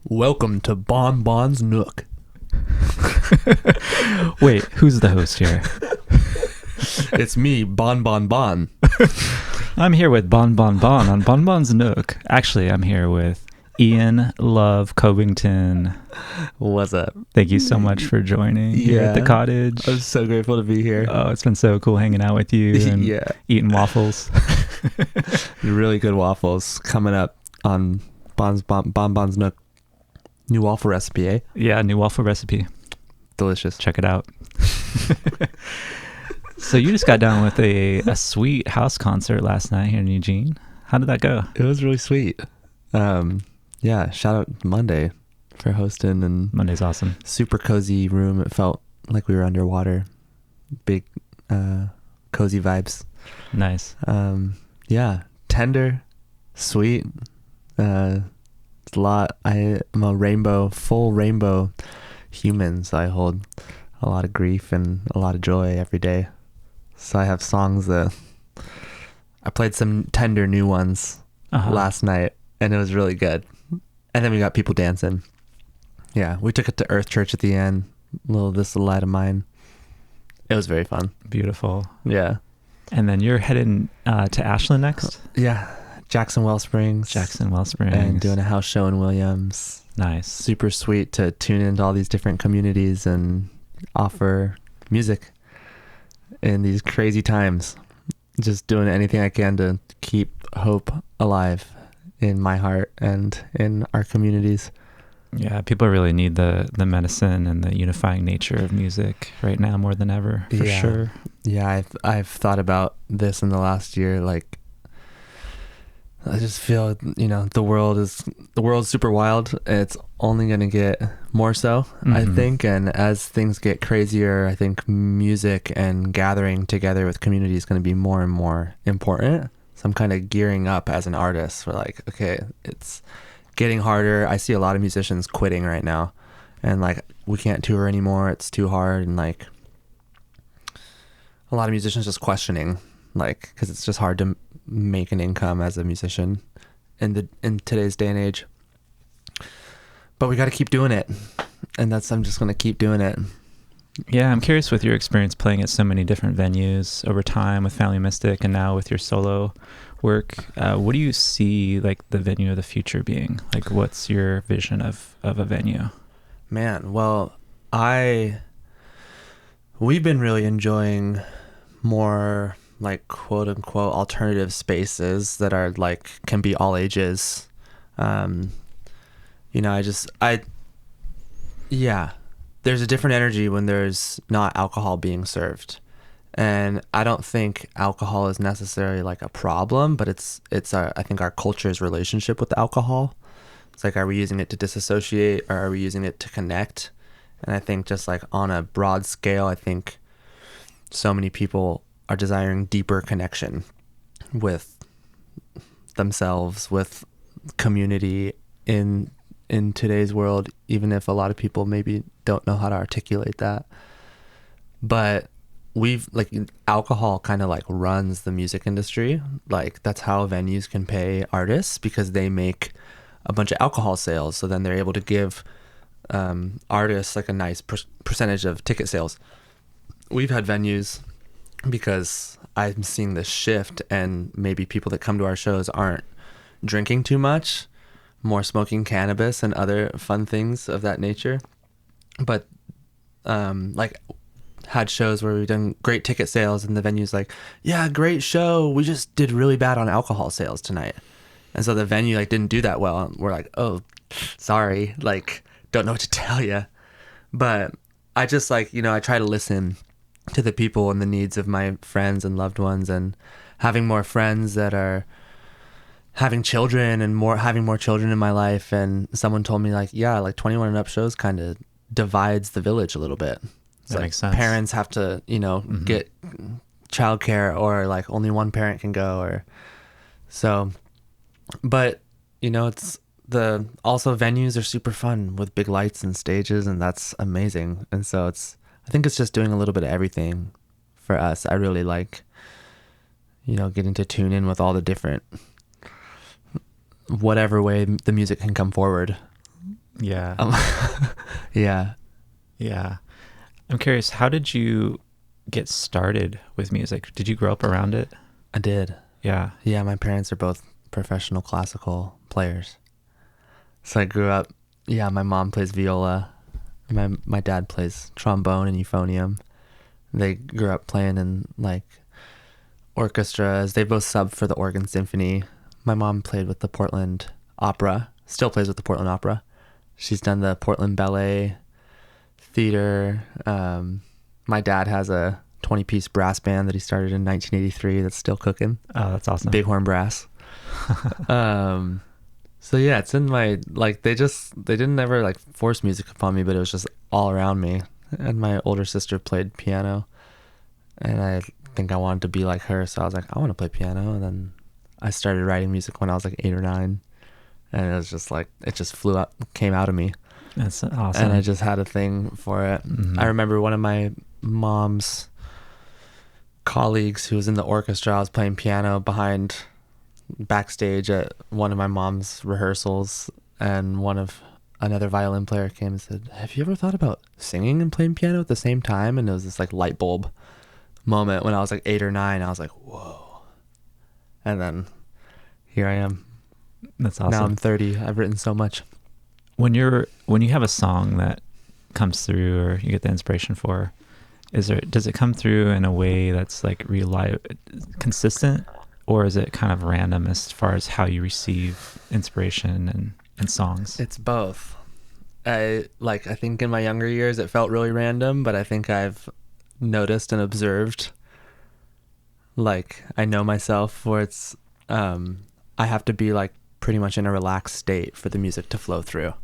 Welcome to Bon Bon's Nook. Wait, who's the host here? It's me, Bon Bon Bon. I'm here with Bon Bon Bon on Bon Bon's Nook. Actually, I'm here with Ian Love Covington. What's up? Thank you so much for joining here at the cottage. I'm so grateful to be here. Oh, it's been so cool hanging out with you and eating waffles. Really good waffles coming up on Bon Bon's Nook. New waffle recipe, eh? Yeah, new waffle recipe. Delicious. Check it out. So you just got done with a sweet house concert last night here in Eugene. How did that go? It was really sweet. Yeah, shout out Monday for hosting, and Monday's awesome. super cozy room. It felt like we were underwater. Big cozy vibes. Nice. Yeah, tender, sweet. It's a lot. I'm a full rainbow human, so I hold a lot of grief and a lot of joy every day. So I have songs that I played some tender new ones last night, and it was really good. And then we got people dancing. Yeah, we took it to Earth Church at the end. This little light of mine. It was very fun. Beautiful. Yeah. And then you're heading to Ashland next? Yeah. Jackson Wellsprings. And doing a house show in Williams. Nice. Super sweet to tune into all these different communities and offer music in these crazy times. Just doing anything I can to keep hope alive in my heart and in our communities. Yeah, people really need the medicine and the unifying nature of music right now more than ever, for sure. Yeah, I've thought about this in the last year. Like, I just feel, the world's super wild. It's only going to get more so, I think. And as things get crazier, I think music and gathering together with community is going to be more and more important. So I'm kind of gearing up as an artist for like, okay, it's getting harder. I see a lot of musicians quitting right now, and like, we can't tour anymore. It's too hard. And like, a lot of musicians just questioning, like, because it's just hard to make an income as a musician in today's day and age. But we got to keep doing it, and I'm just going to keep doing it. Yeah, I'm curious with your experience playing at so many different venues over time with Family Mystic and now with your solo work. What do you see like the venue of the future being? Like, what's your vision of a venue? Man, well, we've been really enjoying more like quote unquote alternative spaces that are like, can be all ages. There's a different energy when there's not alcohol being served. And I don't think alcohol is necessarily like a problem, but it's I think our culture's relationship with alcohol. It's like, are we using it to disassociate, or are we using it to connect? And I think just like on a broad scale, I think so many people are desiring deeper connection with themselves, with community in today's world, even if a lot of people maybe don't know how to articulate that. But alcohol kind of like runs the music industry. Like, that's how venues can pay artists, because they make a bunch of alcohol sales. So then they're able to give artists like a nice percentage of ticket sales. We've had venues, because I'm seeing this shift, and maybe people that come to our shows aren't drinking too much, more smoking cannabis and other fun things of that nature. But had shows where we've done great ticket sales, and the venue's like, yeah, great show, we just did really bad on alcohol sales tonight. And so the venue like didn't do that well, and we're like, oh, sorry, like, don't know what to tell you. But I just I try to listen to the people and the needs of my friends and loved ones, and having more friends that are having children and having more children in my life. And someone told me like, yeah, like 21 and up shows kind of divides the village a little bit. It's that like makes sense. Parents have to, get childcare, or like only one parent can go, or so. But it's also venues are super fun with big lights and stages, and that's amazing. And so I think it's just doing a little bit of everything for us. I really like, getting to tune in with all the different whatever way the music can come forward. Yeah. Yeah. Yeah. I'm curious, how did you get started with music? Did you grow up around it? I did. Yeah. Yeah, my parents are both professional classical players. So I grew up, yeah, my mom plays viola. My dad plays trombone and euphonium. They grew up playing in like orchestras. They both subbed for the Oregon Symphony. My mom played with the Portland Opera, still plays with the Portland Opera. She's done the Portland Ballet Theater. My dad has a 20-piece brass band that he started in 1983 that's still cooking. Oh, that's awesome. Bighorn Brass. So yeah, it's in my, like, they didn't ever like force music upon me, but it was just all around me. And my older sister played piano, and I think I wanted to be like her, so I was like, I want to play piano. And then I started writing music when I was like 8 or 9, and it was just like, it just came out of me. That's awesome. And I just had a thing for it. Mm-hmm. I remember one of my mom's colleagues who was in the orchestra, I was playing piano backstage at one of my mom's rehearsals, and another violin player came and said, have you ever thought about singing and playing piano at the same time? And it was this like light bulb moment when I was like 8 or 9. I was like, whoa. And then here I am. That's awesome. Now I'm 30. I've written so much. When you have a song that comes through or you get the inspiration for, does it come through in a way that's like consistent, or is it kind of random as far as how you receive inspiration and songs? It's both. I think in my younger years it felt really random, but I think I've noticed and observed, like, I know myself where it's I have to be like pretty much in a relaxed state for the music to flow through.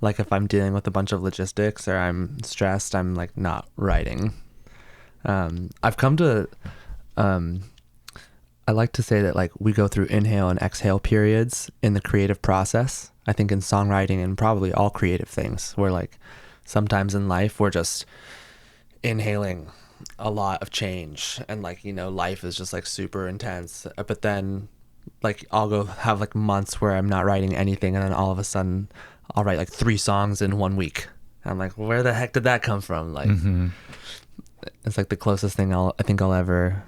Like if I'm dealing with a bunch of logistics or I'm stressed, I'm like not writing. I've come to I like to say that like we go through inhale and exhale periods in the creative process. I think in songwriting and probably all creative things, where like sometimes in life we're just inhaling a lot of change and like, you know, life is just like super intense. But then like I'll go have like months where I'm not writing anything, and then all of a sudden I'll write like 3 songs in 1 week. I'm like, where the heck did that come from? Like, It's like the closest thing I think I'll ever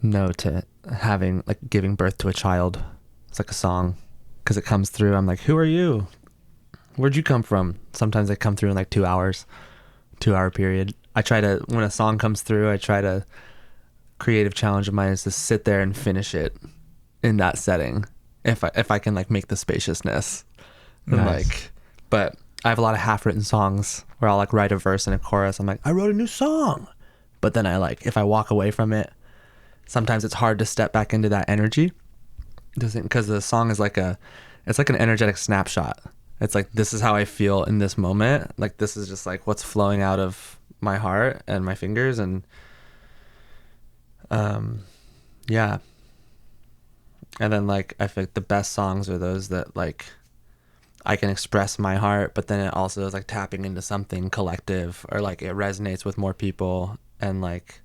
know to having like giving birth to a child. It's like a song, because it comes through. I'm like, who are you? Where'd you come from? Sometimes they come through in like 2 hours, 2-hour period. When a song comes through, I try to, creative challenge of mine is to sit there and finish it in that setting. If I can like make the spaciousness. Nice. Like, but I have a lot of half-written songs where I'll like write a verse and a chorus. I'm like, I wrote a new song. But then if I walk away from it, sometimes it's hard to step back into that energy. Because the song is it's like an energetic snapshot. It's like, this is how I feel in this moment. Like, this is just like what's flowing out of my heart and my fingers. And yeah. And then like, I think the best songs are those that like, I can express my heart, but then it also is like tapping into something collective, or like it resonates with more people. And like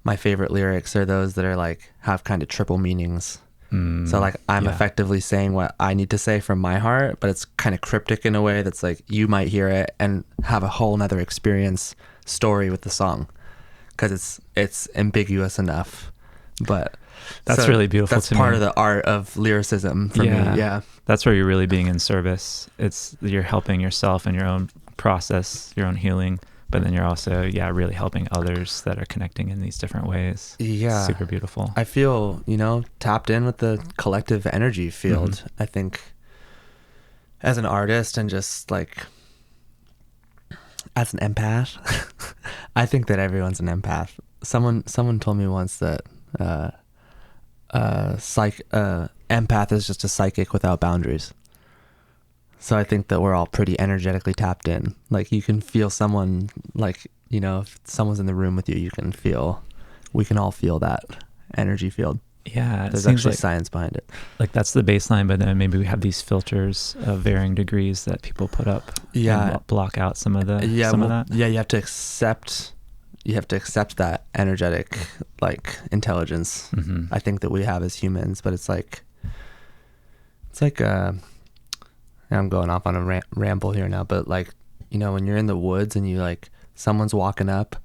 my favorite lyrics are those that are like have kind of triple meanings. So like I'm effectively saying what I need to say from my heart, but it's kind of cryptic in a way that's like you might hear it and have a whole nother experience story with the song, because it's ambiguous enough. But that's really beautiful. That's part of the art of lyricism for me. Yeah. That's where you're really being in service. You're helping yourself and your own process, your own healing, but then you're also, really helping others that are connecting in these different ways. Yeah. Super beautiful. I feel, tapped in with the collective energy field. I think as an artist and just like as an empath, I think that everyone's an empath. Someone told me once that empath is just a psychic without boundaries. So I think that we're all pretty energetically tapped in. Like you can feel someone, like, if someone's in the room with you, we can all feel that energy field. Yeah. There's actually science behind it. Like that's the baseline, but then maybe we have these filters of varying degrees that people put up. Yeah. And block out some of that. Yeah. You have to accept that energetic, like, intelligence. I think that we have as humans, but it's like, It's like I'm going off on a ramble here now, but like, you know, when you're in the woods and you like someone's walking up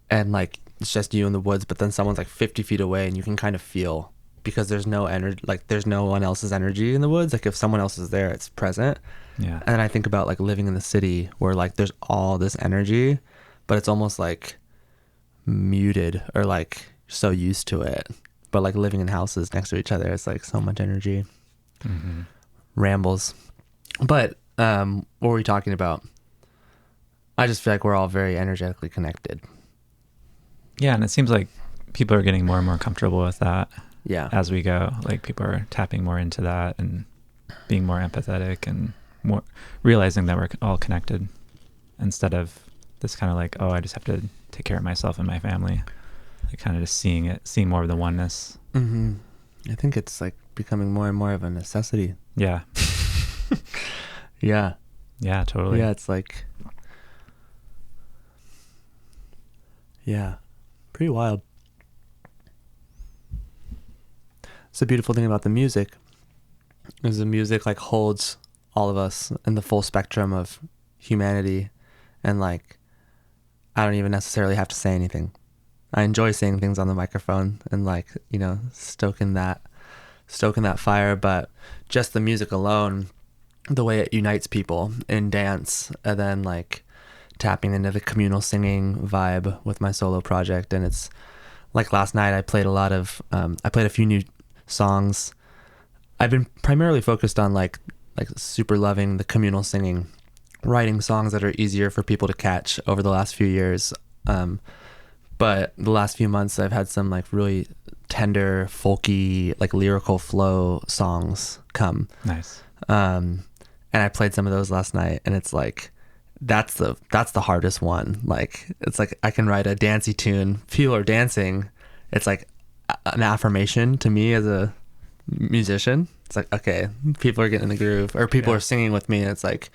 and like it's just you in the woods, but then someone's like 50 feet away and you can kind of feel, because there's no energy, like there's no one else's energy in the woods. Like if someone else is there, it's present. Yeah. And I think about like living in the city where like there's all this energy, but it's almost like muted or like so used to it. But like living in houses next to each other, it's like so much energy. Mm-hmm. Rambles. But what were we talking about? I just feel like we're all very energetically connected. Yeah, and it seems like people are getting more and more comfortable with that. Yeah. As we go, like people are tapping more into that and being more empathetic and more realizing that we're all connected, instead of this kind of like, oh, I just have to take care of myself and my family. Like kind of just seeing more of the oneness. Mm-hmm. I think it's like becoming more and more of a necessity. Yeah. Yeah. Yeah, totally. Yeah, it's like, yeah, pretty wild. It's a beautiful thing about the music is the music like holds all of us in the full spectrum of humanity, and like I don't even necessarily have to say anything. I enjoy saying things on the microphone and like, you know, stoking that fire, but just the music alone, the way it unites people in dance, and then like tapping into the communal singing vibe with my solo project. And it's like last night I played a few new songs. I've been primarily focused on like super loving the communal singing, writing songs that are easier for people to catch over the last few years. But the last few months I've had some like really tender, folky, like lyrical flow songs come. Nice. And I played some of those last night, and it's like, that's the hardest one. Like, it's like I can write a dancey tune, people are dancing. It's like an affirmation to me as a musician. It's like, okay, people are getting in the groove, or people are singing with me, and it's like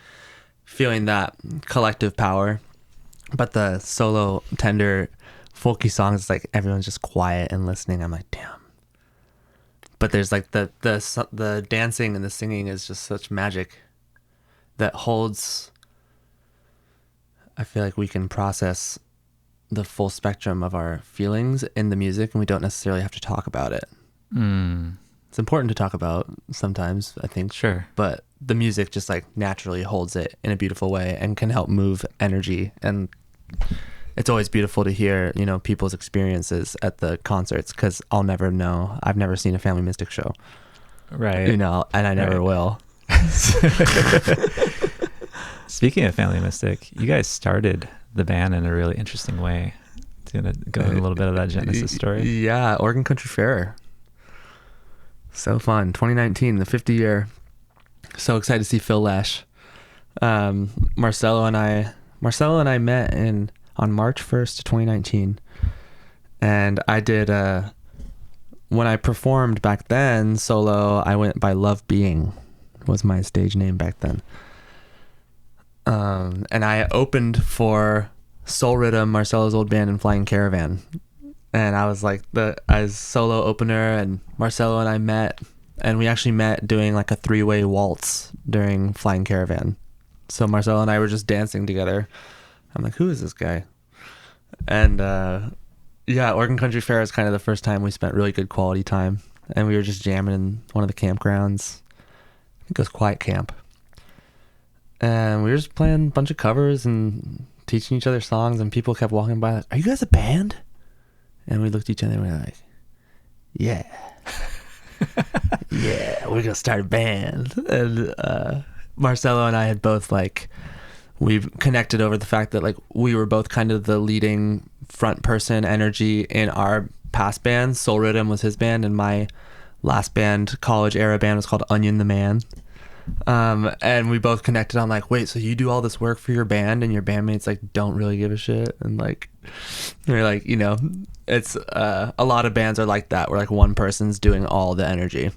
feeling that collective power. But the solo, tender, folky songs, it's like everyone's just quiet and listening. I'm like, damn. But there's like the dancing and the singing is just such magic that holds. I feel like we can process the full spectrum of our feelings in the music, and we don't necessarily have to talk about it. It's important to talk about sometimes, I think. Sure. But the music just like naturally holds it in a beautiful way and can help move energy. And it's always beautiful to hear, you know, people's experiences at the concerts, because I'll never know. I've never seen a Family Mystic show. Right. You know, and I never will. Speaking of Family Mystic, you guys started the band in a really interesting way. Do you want to go into a little bit of that Genesis story? Yeah, Oregon Country Fair. So fun. 2019, the 50 year. So excited to see Phil Lesh. Marcelo and I met on March 1st, 2019. And I did, when I performed back then solo, I went by Love Being, was my stage name back then. And I opened for Soul Rhythm, Marcelo's old band, and Flying Caravan. And I was like as solo opener, and Marcelo and I met, and we actually met doing like a 3-way waltz during Flying Caravan. So Marcelo and I were just dancing together. I'm like, who is this guy? And yeah, Oregon Country Fair is kind of the first time we spent really good quality time, and we were just jamming in one of the campgrounds. I think it was Quiet Camp. And we were just playing a bunch of covers and teaching each other songs, and people kept walking by like, are you guys a band? And we looked at each other and we were like, yeah. Yeah, we're going to start a band. And Marcelo and I had both like, we've connected over the fact that like we were both kind of the leading front person energy in our past bands. Soul Rhythm was his band, and my last band, college era band, was called Onion the Man. And we both connected on like, wait, so you do all this work for your band and your bandmates like don't really give a shit? And like we're like, you know, it's a lot of bands are like that, where like one person's doing all the energy.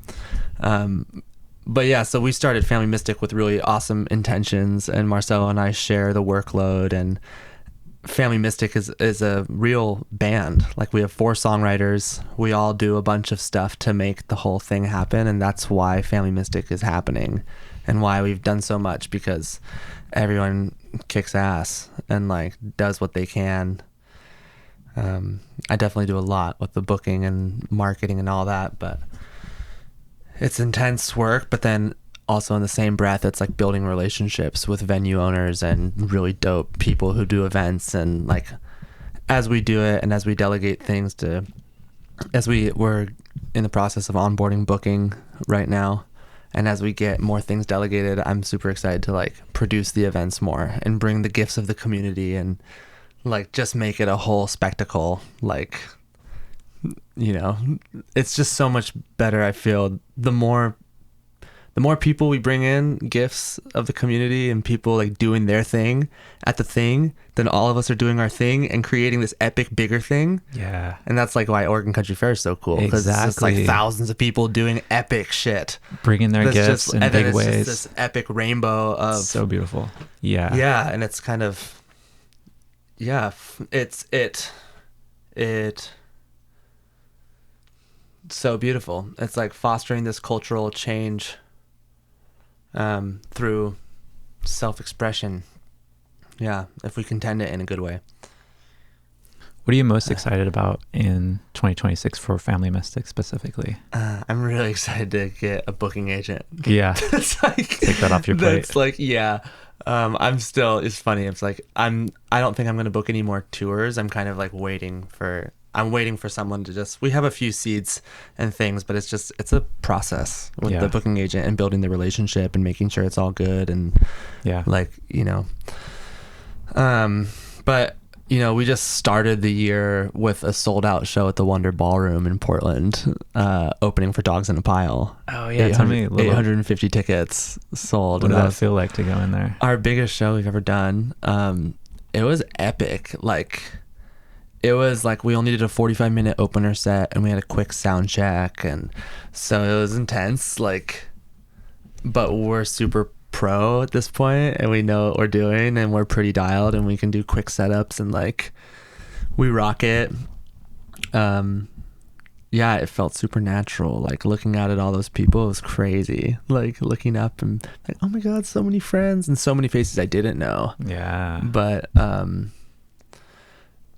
But yeah, so we started Family Mystic with really awesome intentions, and Marcelo and I share the workload, and Family Mystic is a real band. Like we have 4 songwriters. We all do a bunch of stuff to make the whole thing happen, and that's why Family Mystic is happening, and why we've done so much, because everyone kicks ass and like does what they can. I definitely do a lot with the booking and marketing and all that, but it's intense work. But then also in the same breath, it's like building relationships with venue owners and really dope people who do events. And like as we do it and as we delegate things to, we're in the process of onboarding booking right now, and as we get more things delegated, I'm super excited to like produce the events more and bring the gifts of the community and like just make it a whole spectacle. Like, you know, it's just so much better. I feel the more people we bring in, gifts of the community and people like doing their thing at the thing, then all of us are doing our thing and creating this epic bigger thing. Yeah. And that's like why Oregon Country Fair is so cool, because it's just like thousands of people doing epic shit, bringing their gifts in big ways. Just this epic rainbow of so beautiful. Yeah. Yeah. And it's kind of, yeah, it's so beautiful. It's like fostering this cultural change through self-expression. Yeah, if we contend it in a good way. What are you most excited about in 2026 for Family Mystic specifically? I'm really excited to get a booking agent. Yeah. It's like, take that off your plate. It's like, yeah. It's funny. It's like, I don't think I'm going to book any more tours. I'm kind of like waiting for someone to we have a few seeds and things, but it's a process with the booking agent and building the relationship and making sure it's all good. And like, you know, but you know, we just started the year with a sold out show at the Wonder Ballroom in Portland, opening for Dogs in a Pile. Oh yeah. Tell me 850 tickets sold. What did that feel like to go in there? Our biggest show we've ever done. It was epic. Like, it was like we only did a 45-minute opener set and we had a quick sound check, and so it was intense. Like, but we're super pro at this point and we know what we're doing and we're pretty dialed and we can do quick setups and like we rock it. Yeah, it felt super natural. Like looking out at all those people, it was crazy. Like looking up and like, oh my God, so many friends and so many faces I didn't know. Yeah. But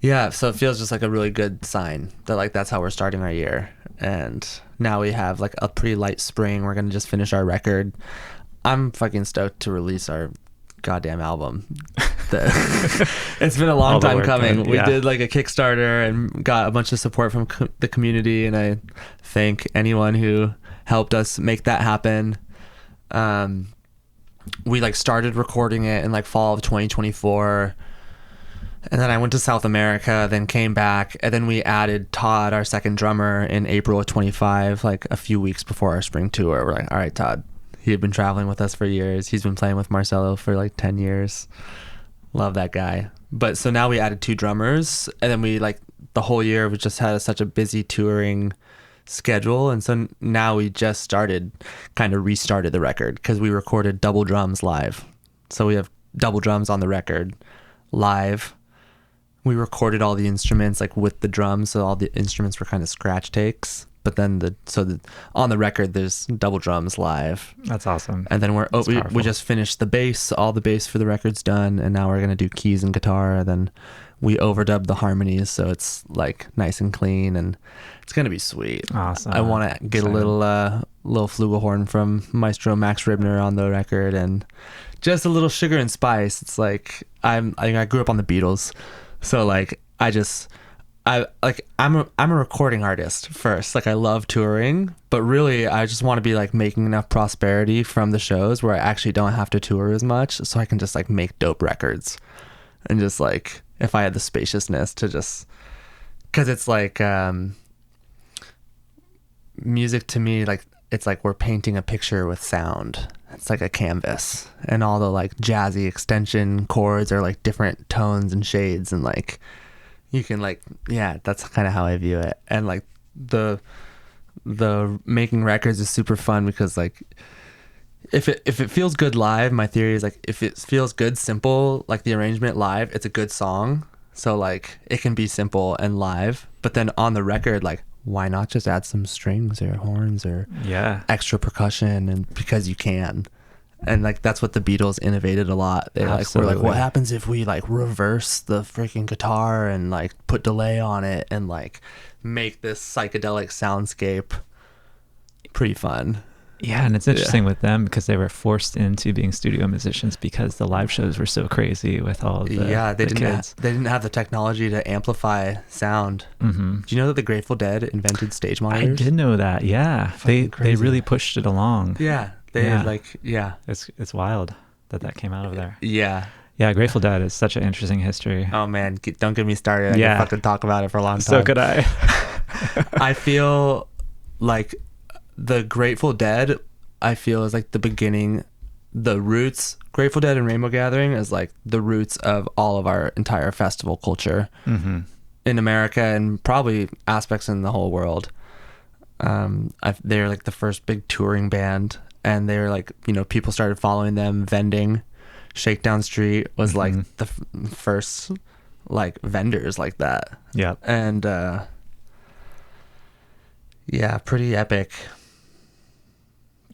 yeah, so it feels just like a really good sign that like that's how we're starting our year. And now we have like a pretty light spring. We're gonna just finish our record. I'm fucking stoked to release our goddamn album. It's been a long time coming. We did like a Kickstarter and got a bunch of support from the community, and I thank anyone who helped us make that happen. We like started recording it in like fall of 2024, and then I went to South America, then came back, and then we added Todd, our second drummer, in April of 25, like a few weeks before our spring tour. We're like, all right, Todd. He had been traveling with us for years. He's been playing with Marcelo for like 10 years. Love that guy. But so now we added 2 drummers, and then we like the whole year we just had such a busy touring schedule. And so now we just kind of restarted the record because we recorded double drums live. So we have double drums on the record live. We recorded all the instruments like with the drums. So all the instruments were kind of scratch takes. But then on the record, there's double drums live. That's awesome. And then we just finished the bass. All the bass for the record's done, and now we're gonna do keys and guitar. And then we overdubbed the harmonies, so it's like nice and clean, and it's gonna be sweet. Awesome. I want to get a little flugelhorn from Maestro Max Ribner on the record, and just a little sugar and spice. It's like I grew up on the Beatles, so like I'm a recording artist first. Like I love touring, but really I just want to be like making enough prosperity from the shows where I actually don't have to tour as much, so I can just like make dope records. And just like if I had the spaciousness to just, because it's like music to me, like it's like we're painting a picture with sound. It's like a canvas, and all the like jazzy extension chords are like different tones and shades, and like you can like, yeah, that's kind of how I view it. And like the making records is super fun because like if it feels good live, my theory is like if it feels good simple, like the arrangement live, it's a good song. So like it can be simple and live, but then on the record, like why not just add some strings or horns or Yeah. extra percussion, and because you can. And like that's what the Beatles innovated a lot. They like were like, what Absolutely. happens if we like reverse the freaking guitar and like put delay on it and like make this psychedelic soundscape? Pretty fun. Yeah, and it's interesting with them because they were forced into being studio musicians because the live shows were so crazy with all the, Yeah, the kids. they didn't have the technology to amplify sound. Hmm. Do you know that the Grateful Dead invented stage I monitors? did know that. Yeah, Fucking they crazy. really pushed it along. Yeah, they Yeah. like yeah. It's wild that came out of there. Yeah. Yeah, Grateful Dead is such an interesting history. Oh man, don't get me started. I Yeah. could fucking talk about it for a long time. So could I. I feel like the Grateful Dead, I feel is like the beginning, the roots. Grateful Dead and Rainbow Gathering is like the roots of all of our entire festival culture Hmm. in America and probably aspects in the whole world. They're like the first big touring band, and they're like, you know, people started following them vending. Shakedown Street was like the first like vendors like that. Yeah. And yeah, pretty epic.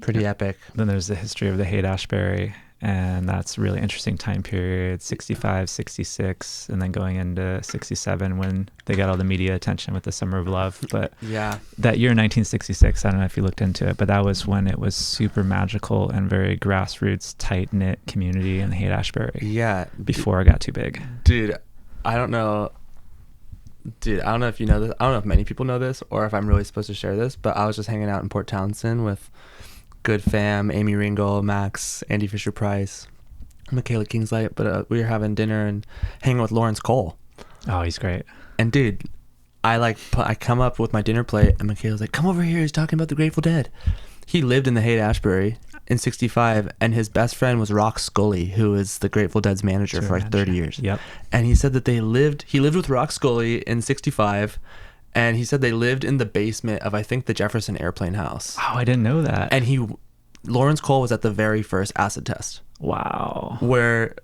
Pretty epic. Then there's the history of the Haight-Ashbury, and that's a really interesting time period, 65, 66, and then going into 67 when they got all the media attention with the Summer of Love. But Yeah. that year, 1966, I don't know if you looked into it, but that was when it was super magical and very grassroots, tight-knit community in the Haight-Ashbury Yeah. before it got too big. Dude, I don't know. Dude, I don't know if you know this. I don't know if many people know this or if I'm really supposed to share this, but I was just hanging out in Port Townsend with good fam, Amy Ringel, Max, Andy Fisher-Price, Michaela Kingslight, but we were having dinner and hanging with Laurence Cole. Oh, he's great. And dude, I come up with my dinner plate and Michaela's like, come over here, he's talking about the Grateful Dead. He lived in the Haight-Ashbury in 65, and his best friend was Rock Scully, who is the Grateful Dead's manager for like 30 years. Yep. And he said that he lived with Rock Scully in 65, and he said they lived in the basement of, I think, the Jefferson Airplane House. Oh, I didn't know that. And Laurence Cole was at the very first acid test Wow. where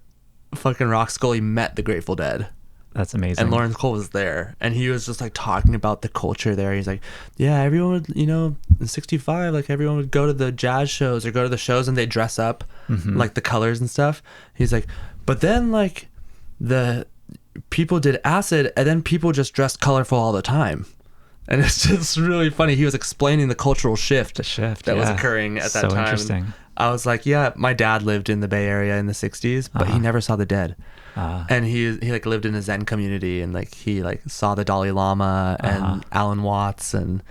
fucking Rock Scully met the Grateful Dead. That's amazing. And Laurence Cole was there, and he was just like talking about the culture there. He's like, yeah, everyone would, you know, in 65, like everyone would go to the jazz shows or go to the shows and they dress up like the colors and stuff. He's like, but then like the people did acid and then people just dressed colorful all the time. And it's just really funny. He was explaining the cultural shift, that was occurring at that so time. Interesting. I was like, yeah, my dad lived in the Bay Area in the 60s, but he never saw the Dead. And he like lived in a Zen community, and like he like saw the Dalai Lama and Alan Watts, and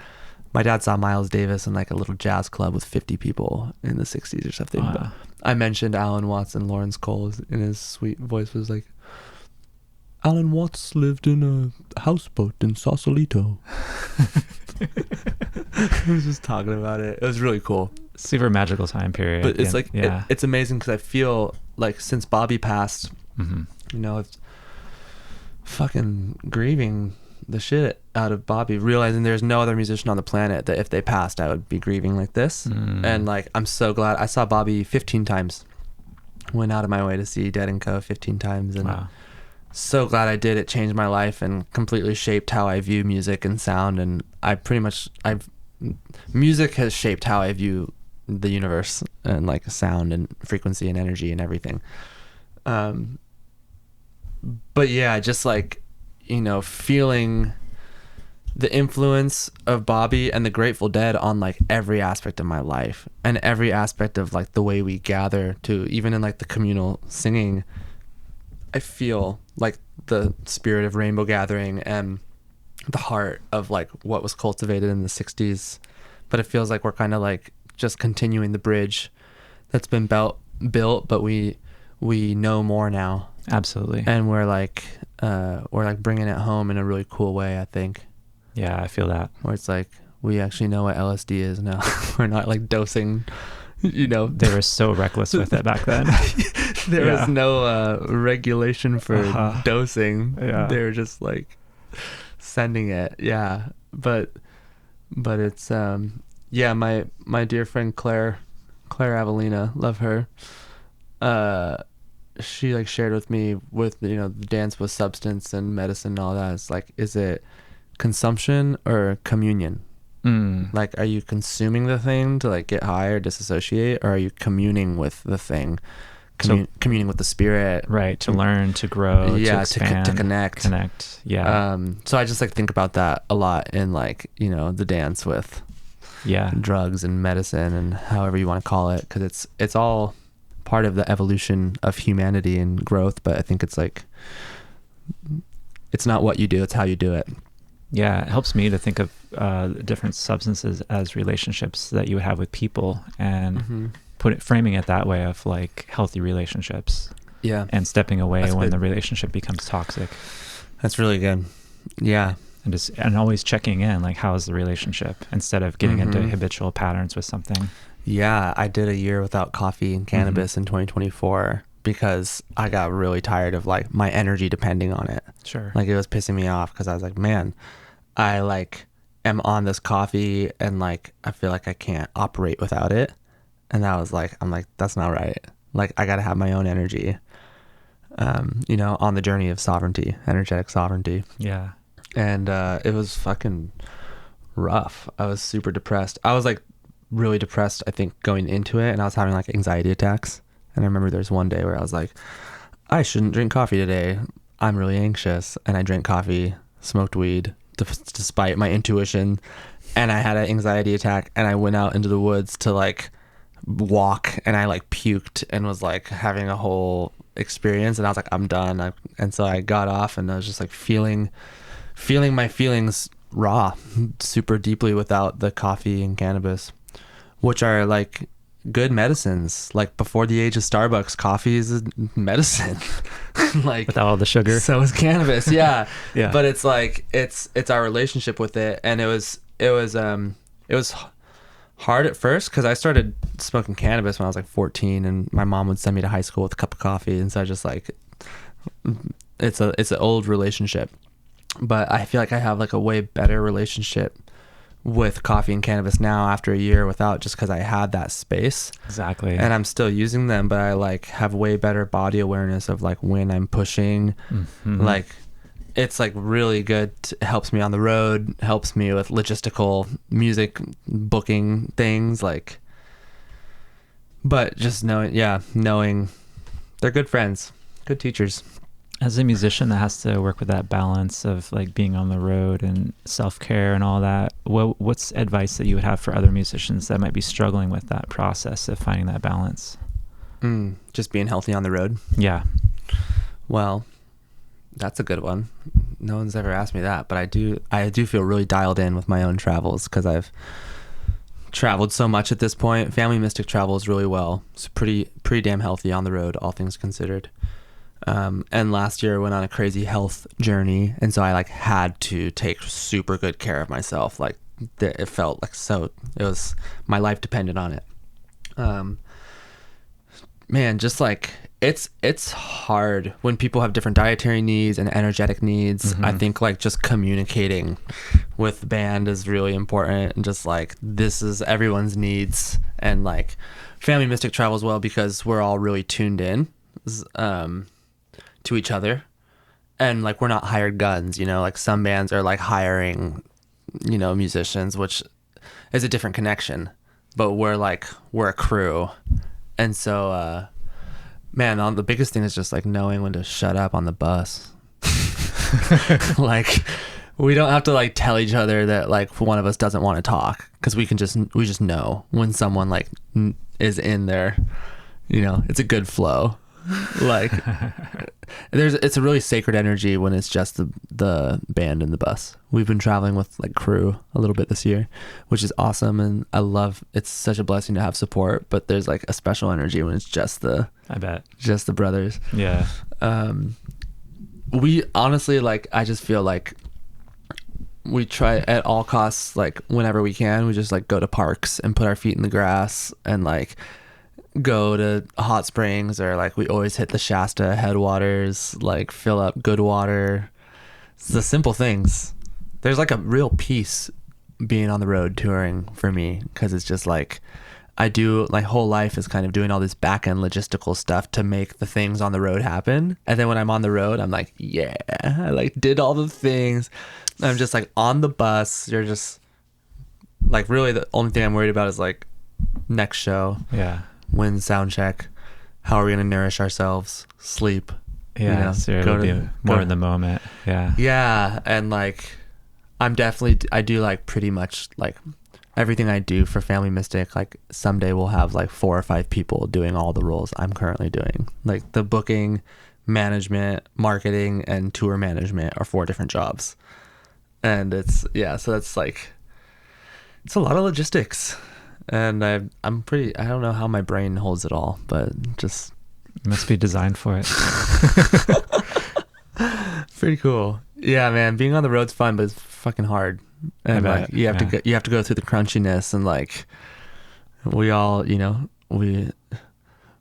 my dad saw Miles Davis in like a little jazz club with 50 people in the 60s or something. But I mentioned Alan Watts, and Laurence Cole in his sweet voice was like, Alan Watts lived in a houseboat in Sausalito. He was just talking about it. It was really cool. Super magical time period. But it's like, yeah. it's amazing because I feel like since Bobby passed, you know, it's fucking grieving the shit out of Bobby, realizing there's no other musician on the planet that if they passed, I would be grieving like this. And like, I'm so glad I saw Bobby 15 times. Went out of my way to see Dead & Co. 15 times. And Wow. so glad I did. It changed my life and completely shaped how I view music and sound. And music has shaped how I view the universe and like sound and frequency and energy and everything. But yeah, just like, you know, feeling the influence of Bobby and the Grateful Dead on like every aspect of my life and every aspect of like the way we gather to, even in like the communal singing. I feel like the spirit of Rainbow Gathering and the heart of like what was cultivated in the 60s, but it feels like we're kind of like just continuing the bridge that's been built, but we know more now. Absolutely. And we're like bringing it home in a really cool way, I think. Yeah, I feel that. Where it's like we actually know what LSD is now. We're not like dosing, you know. They were so reckless with it back then. There was no regulation for dosing. Yeah. They were just like sending it. Yeah. But it's yeah, my dear friend Claire Avelina, love her. she like shared with me with, you know, the dance with substance and medicine and all that. It's like, is it consumption or communion? Like, are you consuming the thing to like get high or disassociate, or are you communing with the thing, communing with the spirit? Right, to learn, to grow, Yeah, to expand, to connect. Yeah. So I just like think about that a lot in like, you know, the dance with drugs and medicine and however you want to call it, because it's all part of the evolution of humanity and growth. But I think it's like, it's not what you do, it's how you do it. Yeah, it helps me to think of different substances as relationships that you would have with people, and framing it that way of like healthy relationships. Yeah. And stepping away That's when good. the relationship becomes toxic. That's really good. Yeah. And always checking in, like, how is the relationship, instead of getting into habitual patterns with something. Yeah, I did a year without coffee and cannabis in 2024 because I got really tired of like my energy depending on it. Sure. Like, it was pissing me off because I was like, man, I like am on this coffee and like I feel like I can't operate without it. And I was like, I'm like, that's not right. Like, I got to have my own energy. You know, on the journey of sovereignty, energetic sovereignty. Yeah. And it was fucking rough. I was super depressed. I was like really depressed, I think, going into it, and I was having like anxiety attacks. And I remember there's one day where I was like, I shouldn't drink coffee today. I'm really anxious. And I drank coffee, smoked weed, despite my intuition. And I had an anxiety attack, and I went out into the woods to like walk, and I like puked and was like having a whole experience. And I was like, I'm done. And so I got off, and I was just like feeling my feelings raw, super deeply, without the coffee and cannabis, which are like good medicines. Like, before the age of Starbucks, coffee is a medicine. Like, without all the sugar. So is cannabis. Yeah. Yeah. But it's like, it's our relationship with it. And it was hard at first because I started smoking cannabis when I was like 14, and my mom would send me to high school with a cup of coffee. And so I just like, it's an old relationship. But I feel like I have like a way better relationship with coffee and cannabis now after a year without, just because I had that space. Exactly. And I'm still using them, but I like have way better body awareness of like when I'm pushing. Like, it's like really good. It helps me on the road, helps me with logistical music booking things, like, but just knowing they're good friends, good teachers. As a musician that has to work with that balance of like being on the road and self-care and all that, what's advice that you would have for other musicians that might be struggling with that process of finding that balance? Just being healthy on the road. Yeah. Well, that's a good one. No one's ever asked me that, but I do feel really dialed in with my own travels because I've traveled so much at this point. Family Mystic travels really well. It's pretty damn healthy on the road, all things considered. And last year I went on a crazy health journey, and so I like had to take super good care of myself. Like, it felt like my life depended on it. Man, just like it's hard when people have different dietary needs and energetic needs. I think like just communicating with the band is really important, and just like, this is everyone's needs. And like, Family Mystic travels well because we're all really tuned in to each other, and like, we're not hired guns, you know, like some bands are like hiring, you know, musicians, which is a different connection, but we're a crew. And so man, the biggest thing is just like knowing when to shut up on the bus. Like, we don't have to like tell each other that like one of us doesn't want to talk, because we just know when someone like is in there, you know, it's a good flow. Like, it's a really sacred energy when it's just the band and the bus. We've been traveling with like crew a little bit this year, which is awesome, and it's such a blessing to have support. But there's like a special energy when it's just the brothers. Yeah. We honestly, like, I just feel like we try at all costs, like whenever we can, we just like go to parks and put our feet in the grass and like go to hot springs, or like we always hit the Shasta headwaters, like fill up good water. It's the simple things. There's like a real peace being on the road touring for me, because it's just like, I do, my whole life is kind of doing all this back end logistical stuff to make the things on the road happen. And then when I'm on the road, I'm like, yeah, I like did all the things. I'm just like on the bus. You're just like, really the only thing I'm worried about is like next show. Yeah. When sound check. How are we going to nourish ourselves? Sleep. Yeah. You know, So it'll be more in the moment. Yeah. Yeah. And like, I do like pretty much like everything I do for Family Mystic. Like someday we'll have like 4 or 5 people doing all the roles I'm currently doing. Like the booking, management, marketing, and tour management are 4 different jobs. And so that's like, it's a lot of logistics. And I don't know how my brain holds it all, but just. It must be designed for it. Pretty cool. Yeah, man, being on the road's fun, but it's fucking hard. And like you have to go through the crunchiness, and like we all, you know, we've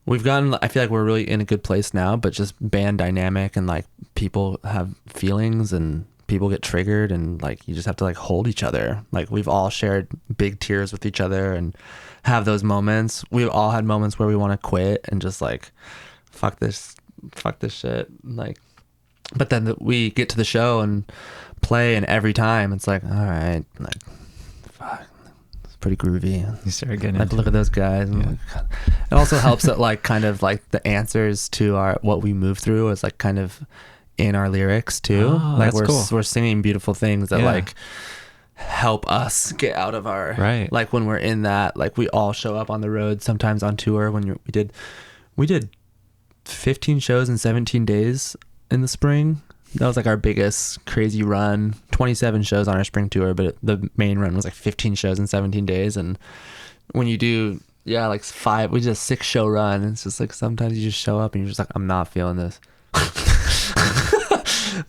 gotten, I feel like we're really in a good place now, but just band dynamic and like people have feelings and people get triggered, and like you just have to like hold each other. Like we've all shared big tears with each other and have those moments. We've all had moments where we want to quit and just like fuck this shit, like, but then we get to the show and play, and every time it's like, all right, like, fuck, it's pretty groovy. You start getting like, look at those guys. And like, it also helps that like kind of like the answers to what we move through is like kind of in our lyrics too. Like we're singing beautiful things that like help us get out of our like when we're in that, like we all show up on the road sometimes on tour. We did 15 shows in 17 days in the spring. That was like our biggest crazy run. 27 shows on our spring tour, but the main run was like 15 shows in 17 days. And when you do like 5, we did a 6-show run. It's just like sometimes you just show up and you're just like, I'm not feeling this.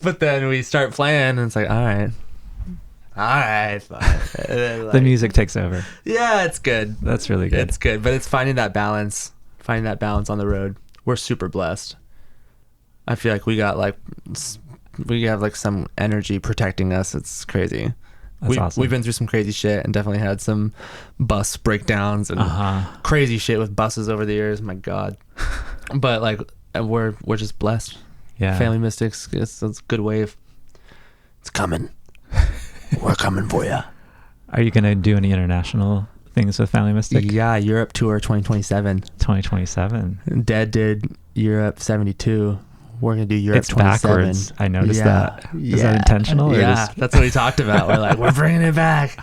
But then we start playing and it's like, all right, fine. Then, like, the music takes over. Yeah, it's good. That's really good. It's good, but it's finding that balance on the road. We're super blessed. I feel like we have like some energy protecting us. It's crazy. That's awesome. We've been through some crazy shit and definitely had some bus breakdowns and crazy shit with buses over the years. My God. But like we're just blessed. Yeah. Family Mystics, it's a good wave. It's coming. We're coming for you. Are you gonna do any international things with Family Mystic? Yeah, Europe tour 2027. 2027. Dead did Europe 72. We're gonna do Europe. It's 27. Backwards. I noticed that. Is that intentional? Or that's what we talked about. We're like, we're bringing it back.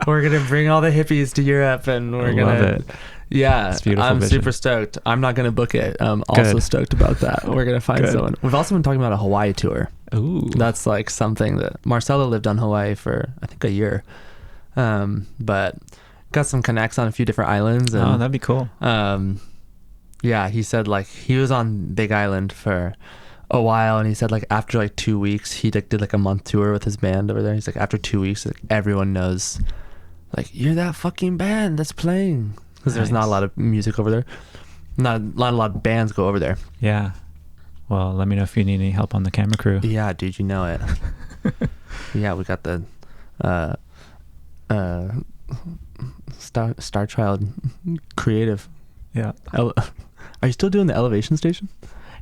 We're gonna bring all the hippies to Europe, and we're gonna. Love it. Yeah, it's beautiful. I'm super stoked. I'm not gonna book it. I'm also stoked about that. We're gonna find someone. We've also been talking about a Hawaii tour. Ooh, that's like something that Marcelo lived on Hawaii for I think a year, but got some connects on a few different islands. And, that'd be cool. Yeah, he said like he was on Big Island for a while, and he said like after like 2 weeks he like did like a month tour with his band over there. He's like after 2 weeks like everyone knows like you're that fucking band that's playing, because there's not a lot of music over there. Not a lot of bands go over there. Yeah. Well, let me know if you need any help on the camera crew. Yeah, dude, you know it. Yeah, we got the Star Child creative. Yeah. Are you still doing the Elevation Station?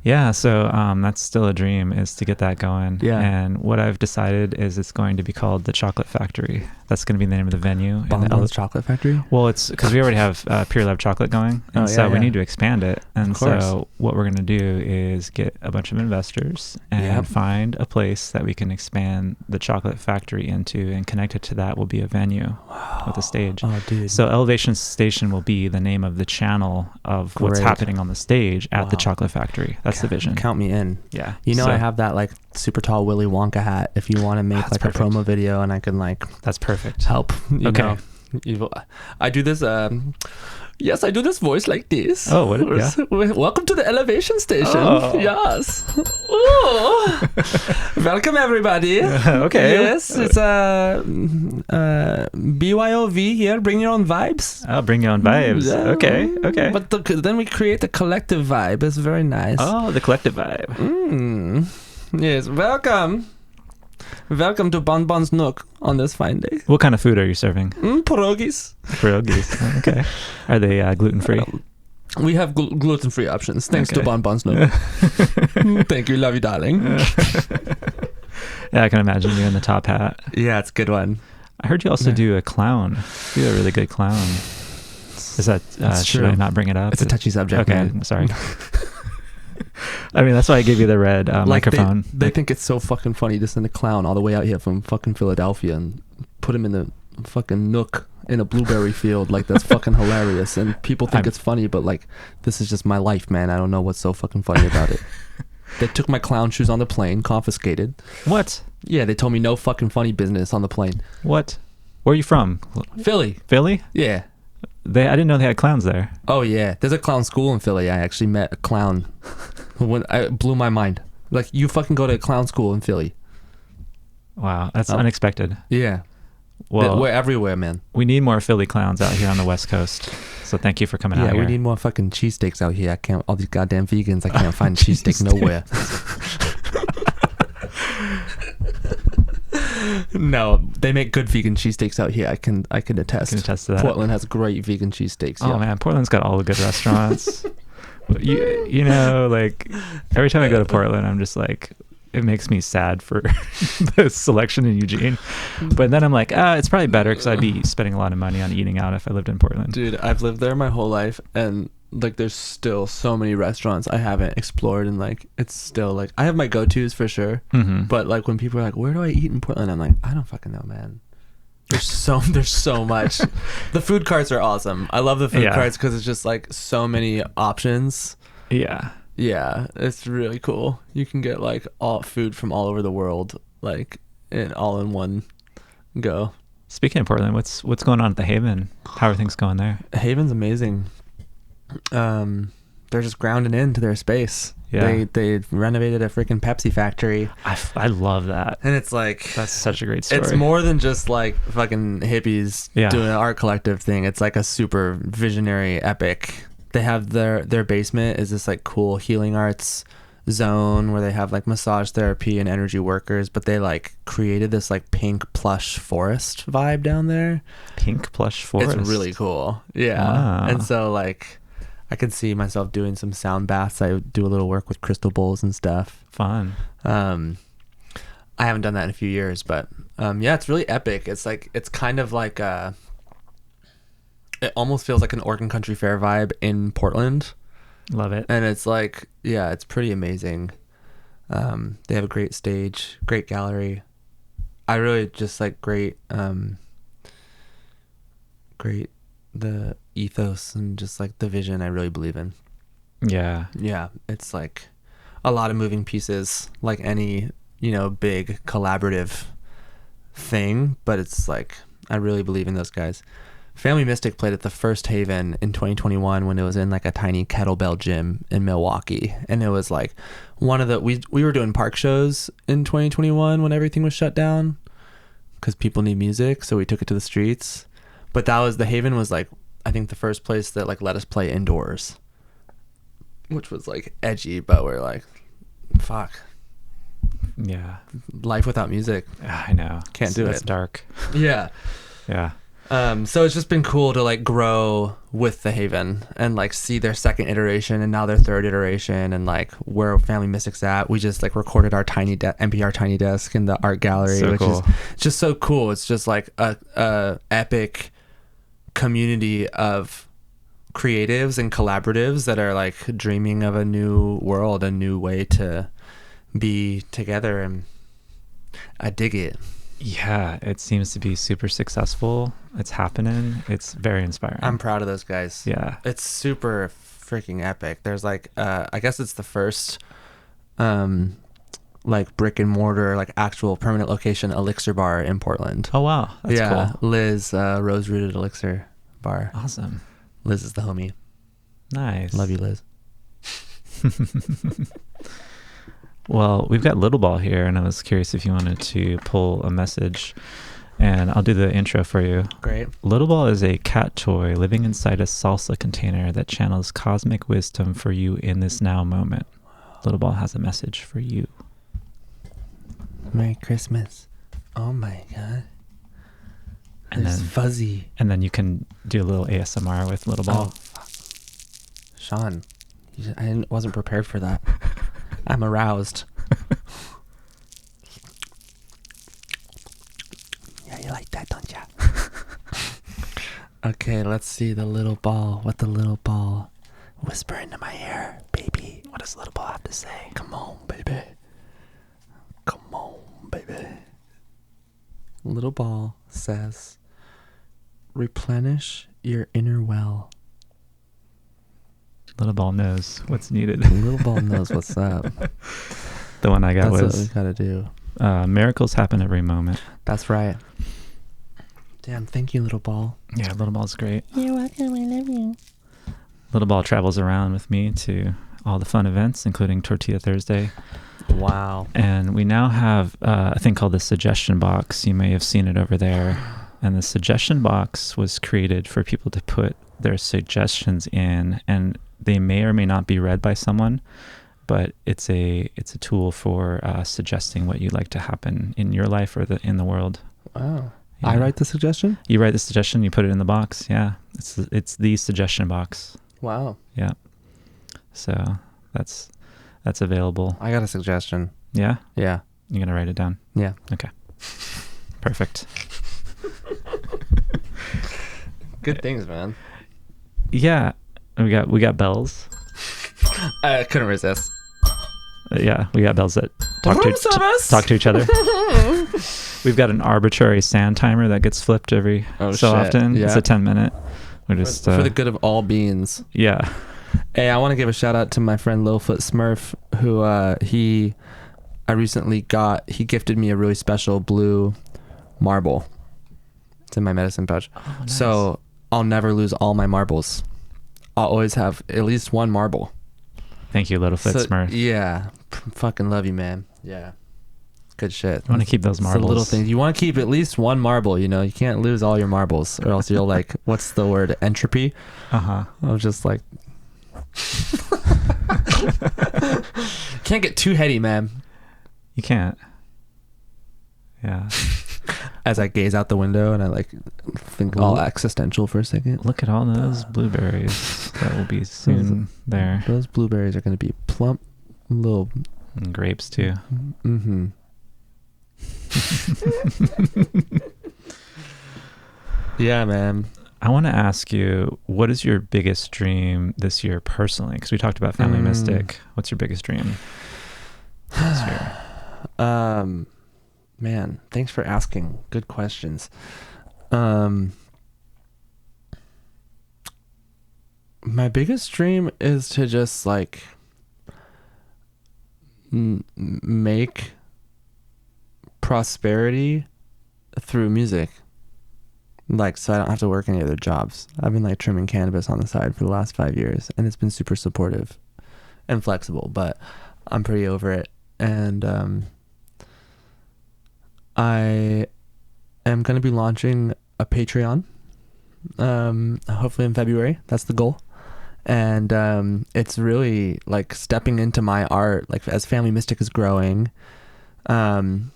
Yeah, so that's still a dream, is to get that going. Yeah. And what I've decided is it's going to be called the Chocolate Factory. That's going to be the name of the venue. Bonbon's Chocolate Factory? Well, it's because we already have Pure Love Chocolate going, and we need to expand it. And so what we're going to do is get a bunch of investors and find a place that we can expand the Chocolate Factory into, and connected to that will be a venue with a stage. Oh, dude. So Elevation Station will be the name of the channel of what's happening on the stage at the Chocolate Factory. That's the vision. Count me in. Yeah. You know, I have that like super tall Willy Wonka hat if you want to make like perfect. A promo video, and I can like. That's perfect. Help. You know. I do this. Yes, I do this voice like this. Oh, what? Yeah. Welcome to the Elevation Station. Oh. Yes. Welcome everybody. Okay. Yes, it's BYOV here. Bring your own vibes. Oh, bring your own vibes. Yeah. Okay. But then we create the collective vibe. It's very nice. Oh, the collective vibe. Yes, welcome Welcome to Bonbon's Nook on this fine day. What kind of food are you serving? Pierogies. Pierogies. Okay. Are they gluten-free? We have gluten-free options, thanks to Bonbon's Nook. Thank you, love you, darling. Yeah, I can imagine you in the top hat. Yeah, it's a good one. I heard you also do a clown. You're a really good clown. Is that, should I not bring it up? It's a touchy subject. Okay, man. Sorry. I mean, that's why I gave you the red microphone. They think it's so fucking funny to send a clown all the way out here from fucking Philadelphia and put him in the fucking Nook in a blueberry field. Like, that's fucking hilarious. And people think it's funny, but like, this is just my life, man. I don't know what's so fucking funny about it. They took my clown shoes on the plane, confiscated. What? Yeah, they told me no fucking funny business on the plane. What? Where are you from? Philly. Philly? Yeah. I didn't know they had clowns there. Oh yeah, there's a clown school in Philly. I actually met a clown when I blew my mind. Like, you fucking go to a clown school in Philly. Wow, that's unexpected. Yeah. Well, we're everywhere, man. We need more Philly clowns out here on the West Coast. So thank you for coming out here. Yeah, we need more fucking cheesesteaks out here. I can't. All these goddamn vegans. I can't find cheesesteak nowhere. No, they make good vegan cheesesteaks out here. I can attest. Can attest to that. Portland has great vegan cheesesteaks. Oh man, Portland's got all the good restaurants. you know, like every time I go to Portland, I'm just like, it makes me sad for the selection in Eugene. But then I'm like, it's probably better because I'd be spending a lot of money on eating out if I lived in Portland. Dude, I've lived there my whole life, and like, there's still so many restaurants I haven't explored, and like, it's still like, I have my go-tos for sure. Mm-hmm. But like, when people are like, where do I eat in Portland? I'm like, I don't fucking know, man. There's so much. The food carts are awesome. I love the food carts because it's just like so many options. Yeah. Yeah, it's really cool. You can get like all food from all over the world, like all in one go. Speaking of Portland, what's going on at the Haven? How are things going there? Haven's amazing. They're just grounding into their space. Yeah. They renovated a freaking Pepsi factory. I love that. And it's like, that's such a great story. It's more than just like fucking hippies doing an art collective thing. It's like a super visionary epic. They have their basement is this like cool healing arts zone where they have like massage therapy and energy workers, but they like created this like pink plush forest vibe down there. Pink plush forest. It's really cool. Yeah. Wow. And so like, I could see myself doing some sound baths. I do a little work with crystal bowls and stuff. Fun. I haven't done that in a few years, but yeah, it's really epic. It's like, it's kind of like it almost feels like an Oregon Country Fair vibe in Portland. Love it. And it's like, yeah, it's pretty amazing. They have a great stage, great gallery. I really just like great the ethos and just like the vision I really believe in. Yeah. Yeah, it's like a lot of moving pieces, like any, big collaborative thing, but it's like, I really believe in those guys. Family Mystic played at the first Haven in 2021 when it was in like a tiny kettlebell gym in Milwaukee, and it was like one of the we were doing park shows in 2021 when everything was shut down because people need music, so we took it to the streets. But the Haven was like, I think the first place that like let us play indoors, which was like edgy, but we're like, fuck. Yeah. Life without music. I know. Can't do it. It's dark. Yeah. Yeah. So it's just been cool to like grow with the Haven and like see their second iteration and now their third iteration and like where Family Mystic's at. We just like recorded our NPR Tiny Desk in the art gallery, so which cool. is just so cool. It's just like a epic community of creatives and collaboratives that are like dreaming of a new world, a new way to be together, and I dig it. Yeah, it seems to be super successful. It's happening. It's very inspiring. I'm proud of those guys. Yeah. It's super freaking epic. There's like, I guess it's the first, like brick and mortar, like actual permanent location Elixir bar in Portland. Oh, wow. That's cool. Liz, Rose Rooted Elixir bar. Awesome. Liz is the homie. Nice. Love you, Liz. Well, we've got Little Ball here, and I was curious if you wanted to pull a message, and I'll do the intro for you. Great. Little Ball is a cat toy living inside a salsa container that channels cosmic wisdom for you in this now moment. Little Ball has a message for you. Merry Christmas. Oh my God. And It's then fuzzy. And then you can do a little ASMR with Little Ball. Oh, fuck. Sean, wasn't prepared for that. I'm aroused. Yeah, you like that, don't ya? Okay, let's see the little ball. What the little ball whisper into my ear, baby. What does little ball have to say? Come on, baby. Come on, baby. Little ball says, replenish your inner well. Little Ball knows what's needed. Little ball knows what's up. The one I got That's was what we gotta do. miracles happen every moment. That's right. Damn, thank you, little ball. Yeah, Little Ball's great. You're welcome, I love you. Little Ball travels around with me to all the fun events, including Tortilla Thursday. Wow. And we now have a thing called the suggestion box. You may have seen it over there. And the suggestion box was created for people to put their suggestions in, and they may or may not be read by someone, but it's a tool for suggesting what you'd like to happen in your life or in the world. Wow. Yeah. I write the suggestion? You write the suggestion, you put it in the box. Yeah, it's the suggestion box. Wow. Yeah. So that's available. I got a suggestion. Yeah? Yeah. You're going to write it down? Yeah. Okay. Perfect. Good things, man. Yeah. We got bells. I couldn't resist. Yeah, we got bells that talk to each other. We've got an arbitrary sand timer that gets flipped every often. Yeah. It's a 10-minute. We're just for the good of all beings. Yeah. Hey, I want to give a shout out to my friend Littlefoot Smurf, who he gifted me a really special blue marble. It's in my medicine pouch. Oh, nice. So I'll never lose all my marbles. I'll always have at least one marble. Thank you, Littlefoot Smurf. Yeah. Fucking love you, man. Yeah. Good shit. You want to keep those marbles. It's the little things. You want to keep at least one marble, you know. You can't lose all your marbles or else you'll like, what's the word? Entropy? Uh-huh. I was just like... Can't get too heady, man. You can't. Yeah. As I gaze out the window and I like think all existential for a second. Look at all those blueberries that will be soon there. Those blueberries are going to be plump little... And grapes too. Mm-hmm. Yeah, man. I want to ask you, what is your biggest dream this year personally? Because we talked about Family Mystic. What's your biggest dream this year? Man, thanks for asking. Good questions. My biggest dream is to just like make prosperity through music. Like, so I don't have to work any other jobs. I've been like trimming cannabis on the side for the last 5 years, and it's been super supportive and flexible, but I'm pretty over it. And I am going to be launching a Patreon, hopefully in February. That's the goal. And it's really like stepping into my art, like as Family Mystic is growing. And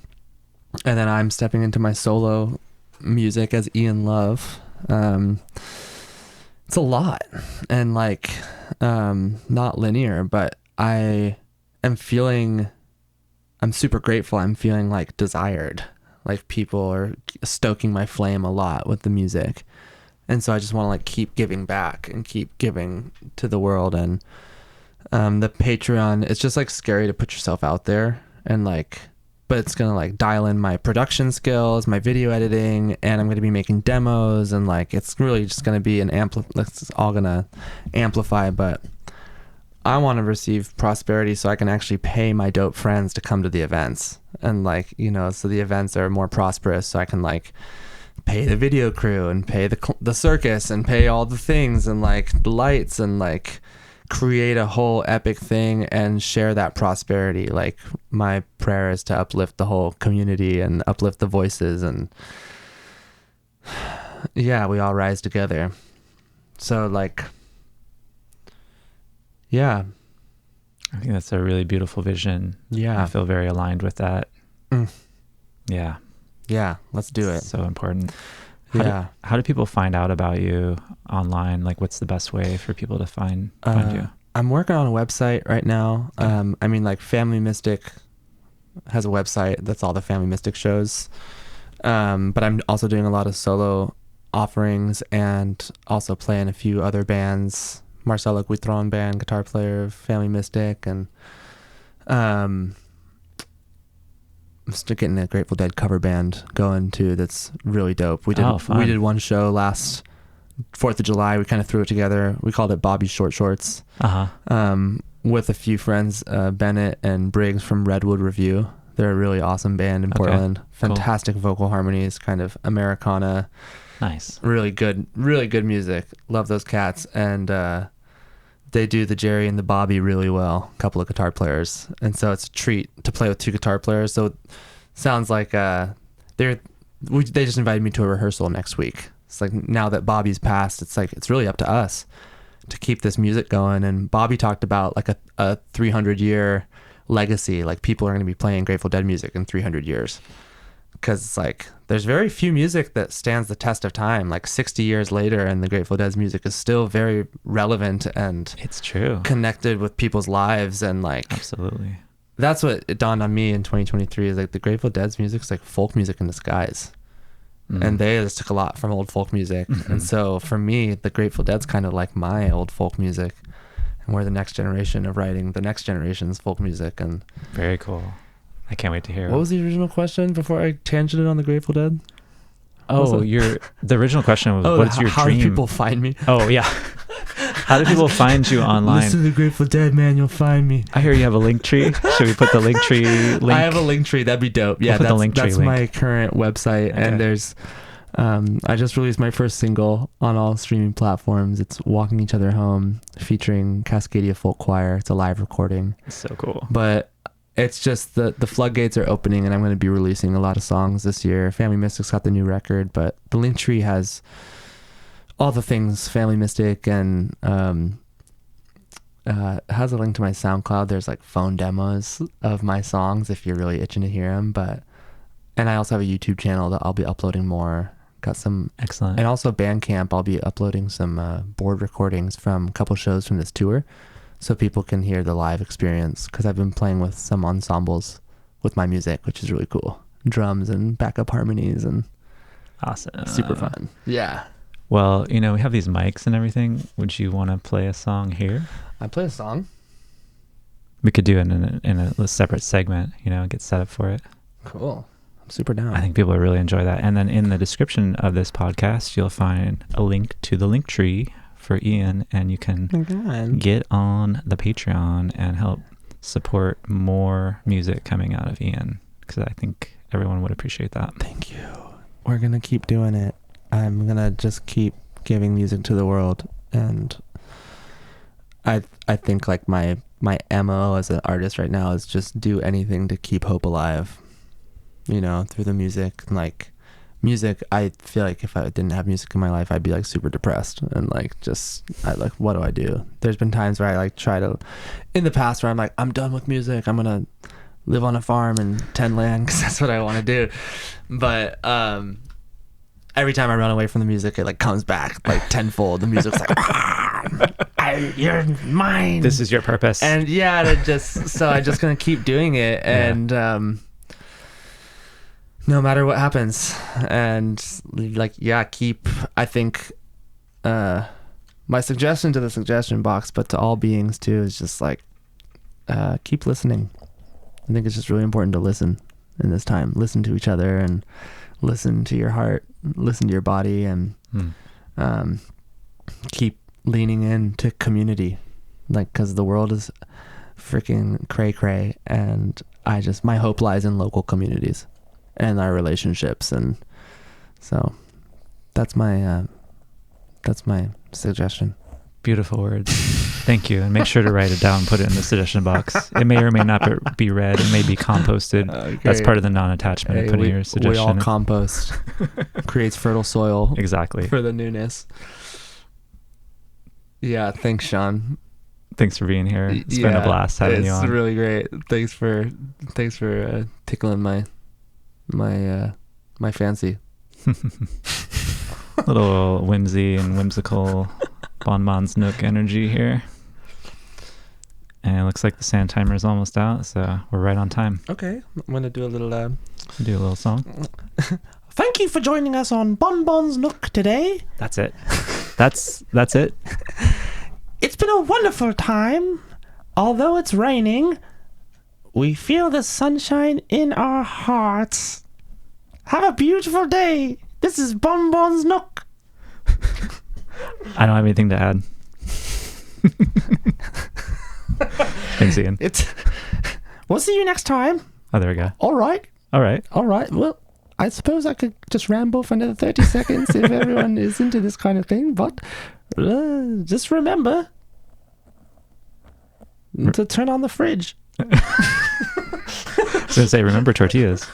then I'm stepping into my solo music as Ian Love. It's a lot and like not linear, but I'm super grateful. I'm feeling like desired, like people are stoking my flame a lot with the music. And so I just want to like keep giving back and keep giving to the world. And the Patreon, it's just like scary to put yourself out there and like, but it's going to like dial in my production skills, my video editing, and I'm going to be making demos, and like it's really just going to be it's all going to amplify. But I want to receive prosperity so I can actually pay my dope friends to come to the events, and like, you know, so the events are more prosperous, so I can like pay the video crew and pay the circus and pay all the things and like the lights and like create a whole epic thing and share that prosperity. Like my prayer is to uplift the whole community and uplift the voices, and yeah, we all rise together. So like, yeah, I think that's a really beautiful vision. Yeah, I feel very aligned with that. Yeah. Yeah, let's do it. So important. Yeah. How do people find out about you online? Like, what's the best way for people to find you? I'm working on a website right now. Okay. I mean, like Family Mystic has a website that's all the Family Mystic shows. But I'm also doing a lot of solo offerings and also playing a few other bands. Marcelo Guitron band, guitar player of Family Mystic, and I'm still getting a Grateful Dead cover band going too. That's really dope. We did one show last 4th of July. We kind of threw it together. We called it Bobby's Short Shorts. With a few friends, Bennett and Briggs from Redwood Review. They're a really awesome band in Portland. Fantastic vocal harmonies, kind of Americana. Nice. Really good music. Love those cats. And they do the Jerry and the Bobby really well. A couple of guitar players. And so it's a treat to play with 2 guitar players. So it sounds like they just invited me to a rehearsal next week. It's like now that Bobby's passed, it's like it's really up to us to keep this music going. And Bobby talked about like a 300-year legacy. Like people are going to be playing Grateful Dead music in 300 years. Because it's like there's very few music that stands the test of time. Like 60 years later, and the Grateful Dead's music is still very relevant and it's true, connected with people's lives. And like absolutely, that's what it dawned on me in 2023 is like the Grateful Dead's music is like folk music in disguise. And they just took a lot from old folk music. And so for me, the Grateful Dead's kind of like my old folk music, and we're the next generation of writing the next generation's folk music. And very cool. I can't wait to hear. What was the original question before I tangented on the Grateful Dead? The original question was, what's your dream? How do people find me? Oh, yeah. How do people find you online? Listen to the Grateful Dead, man. You'll find me. I hear you have a link tree. Should we put the link tree link? I have a link tree. That'd be dope. Yeah, that's my current website. Okay. And there's, I just released my first single on all streaming platforms. It's Walking Each Other Home, featuring Cascadia Folk Choir. It's a live recording. So cool. But it's just the floodgates are opening, and I'm going to be releasing a lot of songs this year. Family Mystic's got the new record, but the link tree has all the things Family Mystic, and has a link to my SoundCloud. There's like phone demos of my songs if you're really itching to hear them. And I also have a YouTube channel that I'll be uploading more. Got some excellent, and also Bandcamp. I'll be uploading some board recordings from a couple shows from this tour, so people can hear the live experience, because I've been playing with some ensembles with my music, which is really cool. Drums and backup harmonies, and awesome. Super fun. Yeah. Well, we have these mics and everything. Would you want to play a song here? I play a song. We could do it in a separate segment, get set up for it. Cool. I'm super down. I think people will really enjoy that. And then in the description of this podcast, you'll find a link to the link tree for Ian, and you can get on the Patreon and help support more music coming out of Ian, because I think everyone would appreciate that. Thank you. We're gonna keep doing it. I'm gonna just keep giving music to the world, and I think like my MO as an artist right now is just do anything to keep hope alive, through the music. Like music, I feel like if I didn't have music in my life, I'd be like super depressed and what do I do? There's been times where I like try to, in the past, where I'm like, I'm done with music, I'm gonna live on a farm and tend land because that's what I want to do. But every time I run away from the music, it like comes back like tenfold. The music's like, you're mine. This is your purpose. And yeah, I'm just gonna keep doing it, and no matter what happens, and I think my suggestion to the suggestion box, but to all beings too, is just like keep listening. I think it's just really important to listen in this time. Listen to each other, and listen to your heart, listen to your body, and keep leaning into community, because the world is freaking cray, and my hope lies in local communities and our relationships. And so that's my suggestion. Beautiful words. Thank you. And make sure to write it down and put it in the suggestion box. It may or may not be read. It may be composted. That's part of the non-attachment of putting your suggestion. We all compost. Creates fertile soil. Exactly. For the newness. Yeah. Thanks, Sean. Thanks for being here. It's been a blast having you on. It's really great. Thanks for tickling my my fancy. Little whimsy and whimsical Bonbon's Nook energy here. And it looks like the sand timer is almost out, so we're right on time. Okay, I'm gonna do a little Do a little song. Thank you for joining us on Bonbon's Nook today. That's it. That's it. It's been a wonderful time. Although it's raining, we feel the sunshine in our hearts. Have a beautiful day. This is Bonbon's Nook. I don't have anything to add. Thanks, Ian. We'll see you next time. Oh, there we go. All right. Well, I suppose I could just ramble for another 30 seconds if everyone is into this kind of thing. But just remember to turn on the fridge. I was going to say, remember tortillas.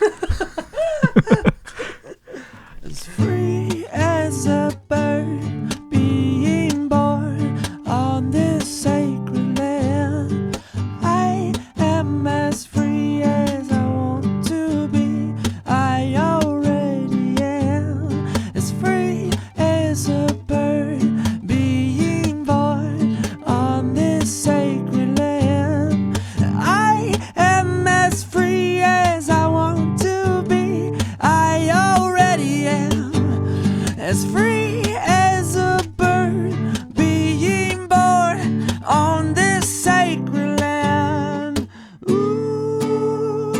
As free as a bird being born on this sacred land, I am as free as I want to be. I already am as free as a bird being born on this sacred land. I am as free as I want to be. I already am as free as a bird being born on this sacred land. Ooh.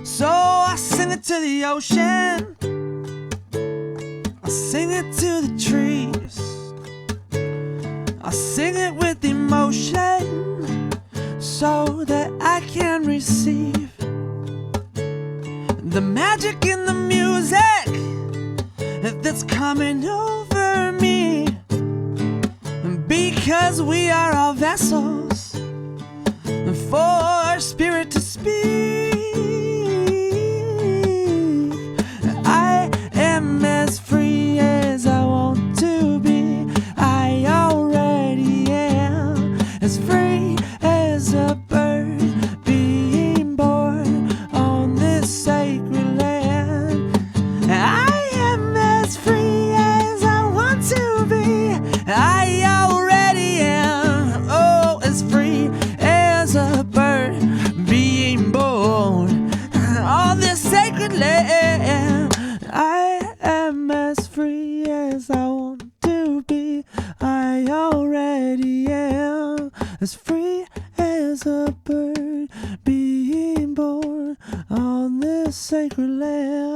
So I sing it to the ocean, I sing it to the trees, I sing it with emotion so that I can receive the magic in the music that's coming over me, because we are all vessels for spirit to speak. I am as free as I want to be. I already am as free as a bird being born on this sacred land. I am as free as I want to be. I already am, oh, as free as a bird being born on this sacred land. I am as free as I want to be. I already am as free as a bird being born on this sacred land.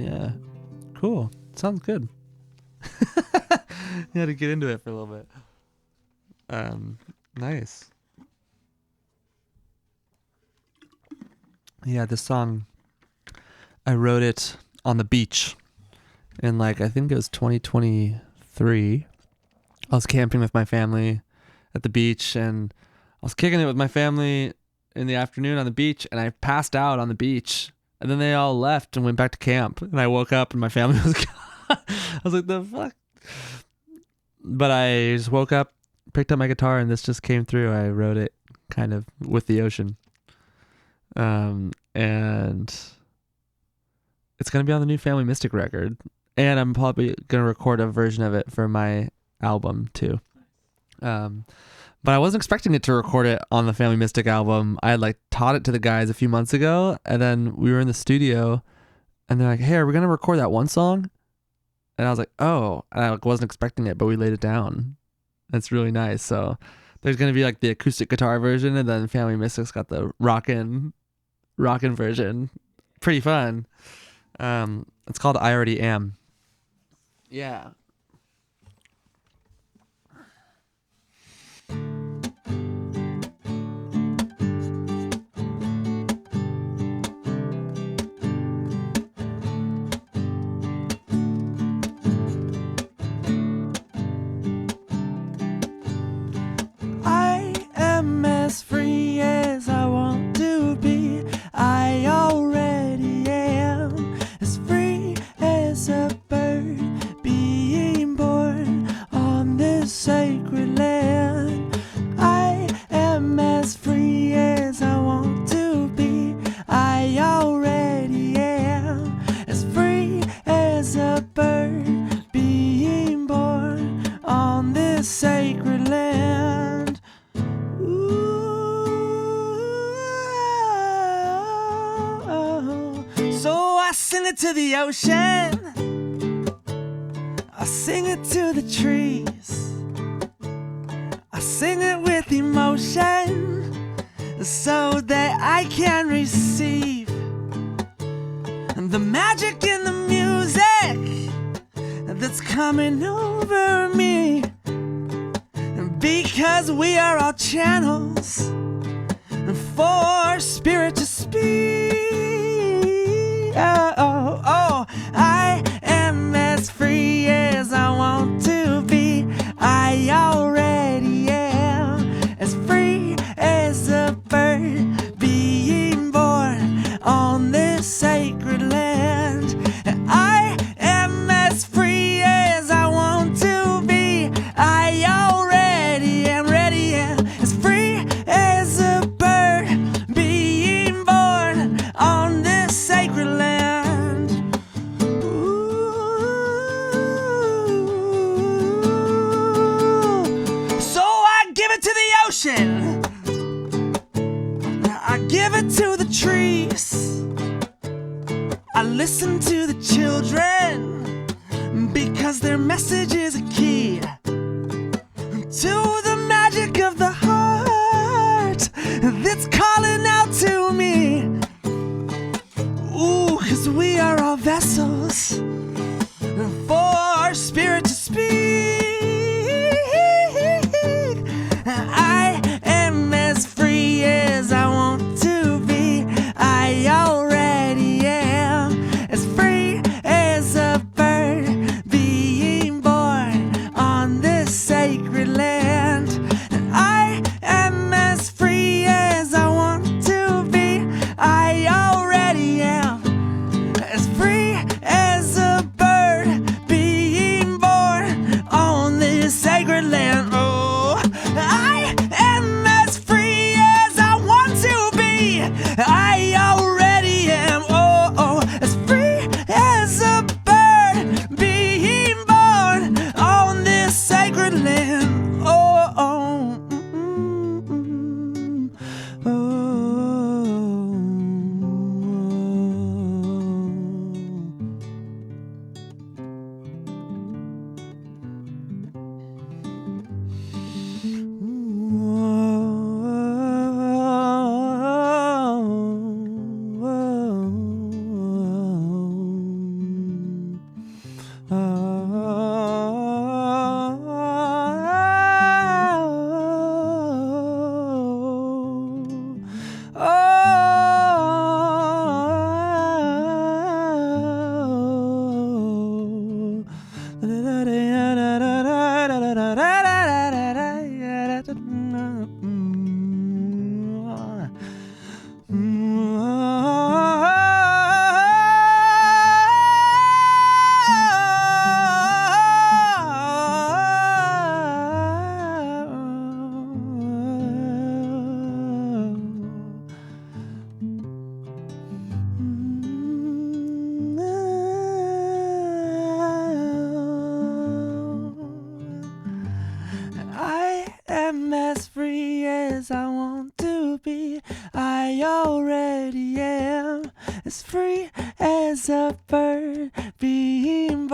Yeah. Cool. Sounds good. You had to get into it for a little bit. Nice. Yeah, this song, I wrote it on the beach in I think it was 2023. I was camping with my family at the beach, and I was kicking it with my family in the afternoon on the beach, and I passed out on the beach, and then they all left and went back to camp, and I woke up and my family was gone. I was like, the fuck? But I just woke up, picked up my guitar, and this just came through. I wrote it kind of with the ocean. And it's going to be on the new Family Mystic record, and I'm probably going to record a version of it for my album too. But I wasn't expecting it to record it on the Family Mystic album. I had taught it to the guys a few months ago, and then we were in the studio, and they're like, "Hey, are we gonna record that one song?" And I was like, "Oh," and I wasn't expecting it, but we laid it down. It's really nice. So there's gonna be the acoustic guitar version, and then Family Mystic's got the rockin' version. Pretty fun. It's called "I Already Am." Yeah. As free as I want to be, I already am. As free as a bird being born on this sacred land. I am as free as I want to be, I already am. As free as a bird being born on this sacred land. So I sing it to the ocean, I sing it to the trees, I sing it with emotion so that I can receive the magic in the music that's coming over me, because we are all channels for spirit to speak. Oh, I am as free as I want to be, I already am. As free as a bird being born on this sacred land. I am as free as I want to be, I already am, ready am. As free as a bird being born on this sacred land. So I give it to the ocean, I give it to the trees, I listen to the children, because their message is a key to the magic of the heart that's calling out to me. Ooh, 'cause we are all vessels for spirit to speak. I am as free as I want to be, I already am. As free as a bird being born on this sacred land. I am as free as I want to be, I already am. As free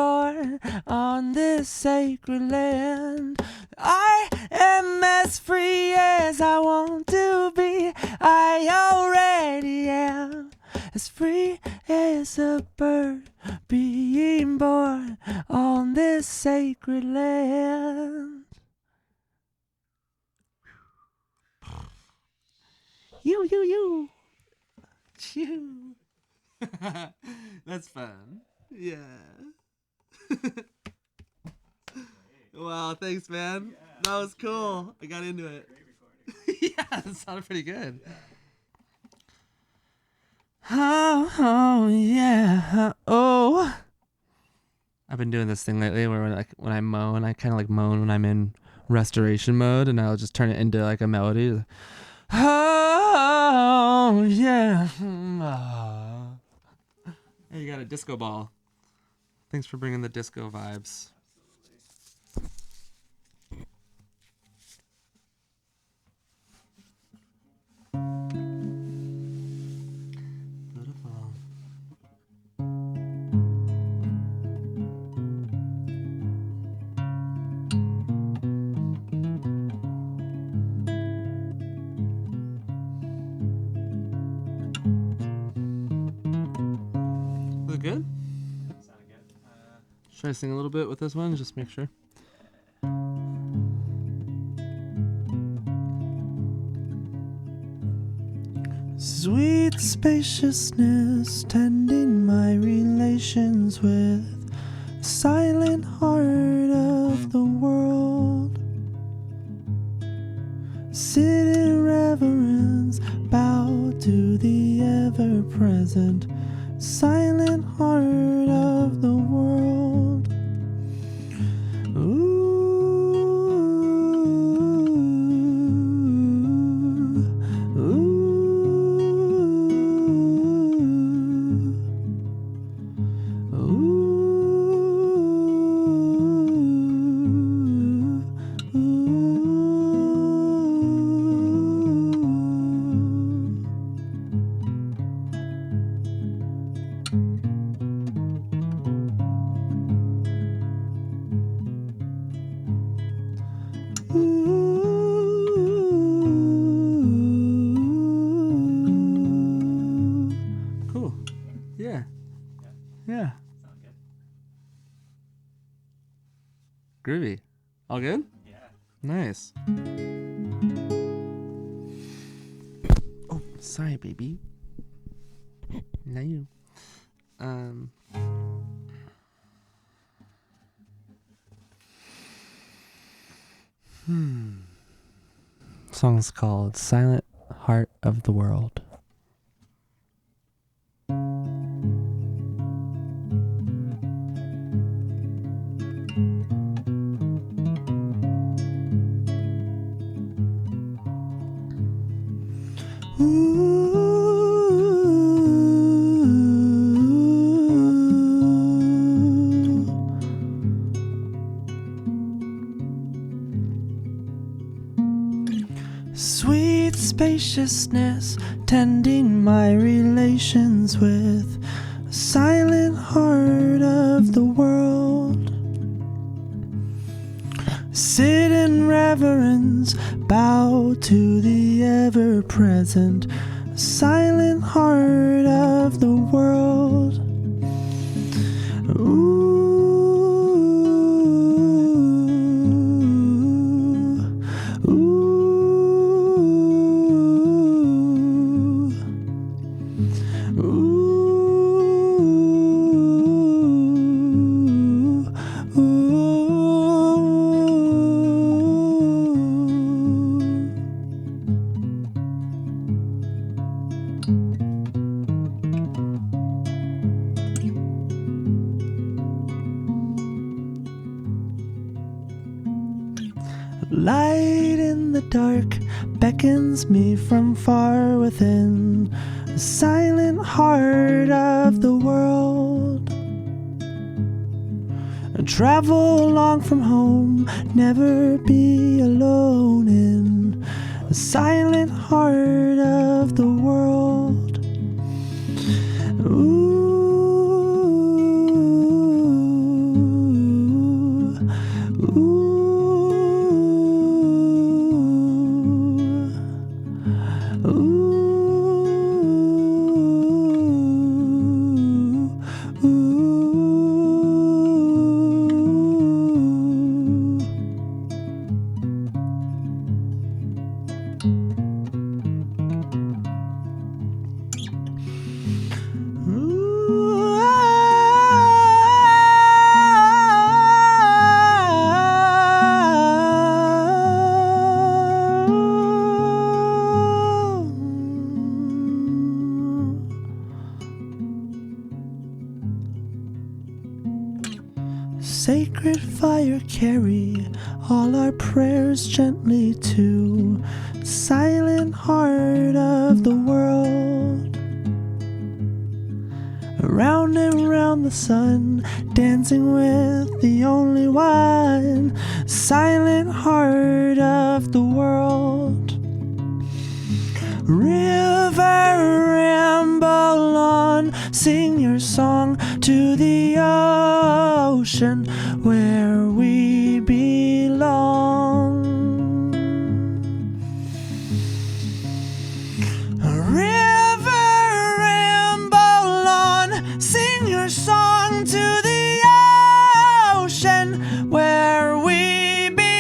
born on this sacred land. I am as free as I want to be. I already am as free as a bird being born on this sacred land. You. Chew. That's fun. Yeah. Wow, thanks, man. That was cool. I got into it. Yeah, that sounded pretty good. Oh, yeah. Oh. I've been doing this thing lately where when I moan, I kind of like moan when I'm in restoration mode, and I'll just turn it into like a melody. Oh, yeah. Hey, you got a disco ball. Thanks for bringing the disco vibes. Beautiful. Was it good? Sounded good. Should I sing a little bit with this one? Just make sure. Sweet spaciousness, tending my relations with the silent heart of the world. Sit in reverence, bow to the ever-present silent heart of the world. Ooh, ooh, cool. Yeah. Yeah. Sound good. Groovy. All good? Yeah. Nice. Oh, sorry, baby. Not you. Song's called Silent Heart of the World. Sweet spaciousness, tending my relations with a silent heart of the world. Sit in reverence, bow to the ever-present silent heart of the world. Ooh. Light in the dark beckons me from far within the silent heart of the world. Travel long from home, never be alone in the silent heart of the world. Ooh. Sacred fire, carry all our prayers gently to silent heart of the world. Around and round the sun, dancing with the only one, silent heart of the world. River, ramble on, sing your song to the ocean where we belong. River, ramble on, sing your song to the ocean where we belong.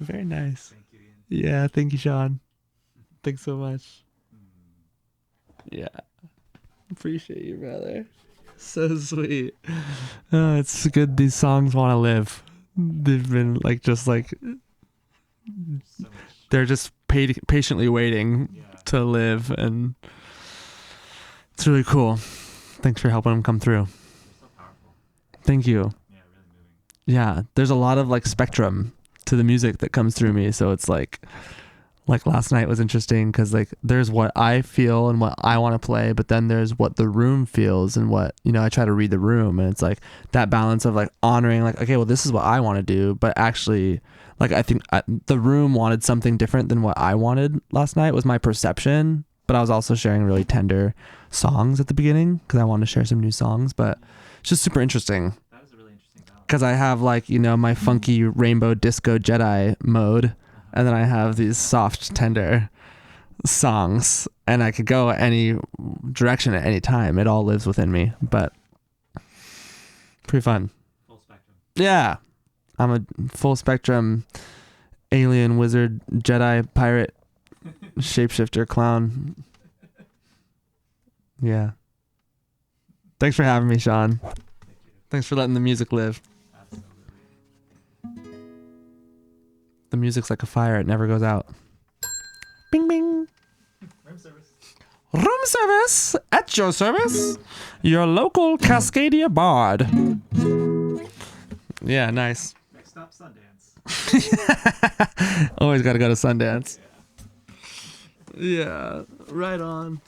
Very nice. Thank you, Ian. Yeah, thank you, Sean. Thanks so much. Yeah. Appreciate you, brother. So sweet. Oh, it's good these songs want to live. They've been like just like So much. they're just patiently waiting Yeah. to live, and it's really cool. Thanks for helping them come through. So powerful. Thank you. Yeah, really moving. Yeah, there's a lot of like spectrum to the music that comes through me, so it's like last night was interesting because like there's what I feel and what I want to play, but then there's what the room feels and what, you know, I try to read the room, and it's like that balance of like honoring like, okay, well, this is what I want to do, but actually like I think the room wanted something different than what I wanted last night was my perception, but I was also sharing really tender songs at the beginning because I wanted to share some new songs, but it's just super interesting That was a really interesting balance. because I have like, you know, my funky rainbow disco Jedi mode, and then I have these soft, tender songs, and I could go any direction at any time. It all lives within me, but pretty fun. Full spectrum. Yeah. I'm a full spectrum alien, wizard, Jedi, pirate, shapeshifter, clown. Yeah. Thanks for having me, Sean. Thank you. Thanks for letting the music live. Absolutely. The music's like a fire. It never goes out. Bing, bing. Room service. Room service at your service. Your local Cascadia bard. Yeah, nice. Next stop, Sundance. Always got to go to Sundance. Yeah, right on.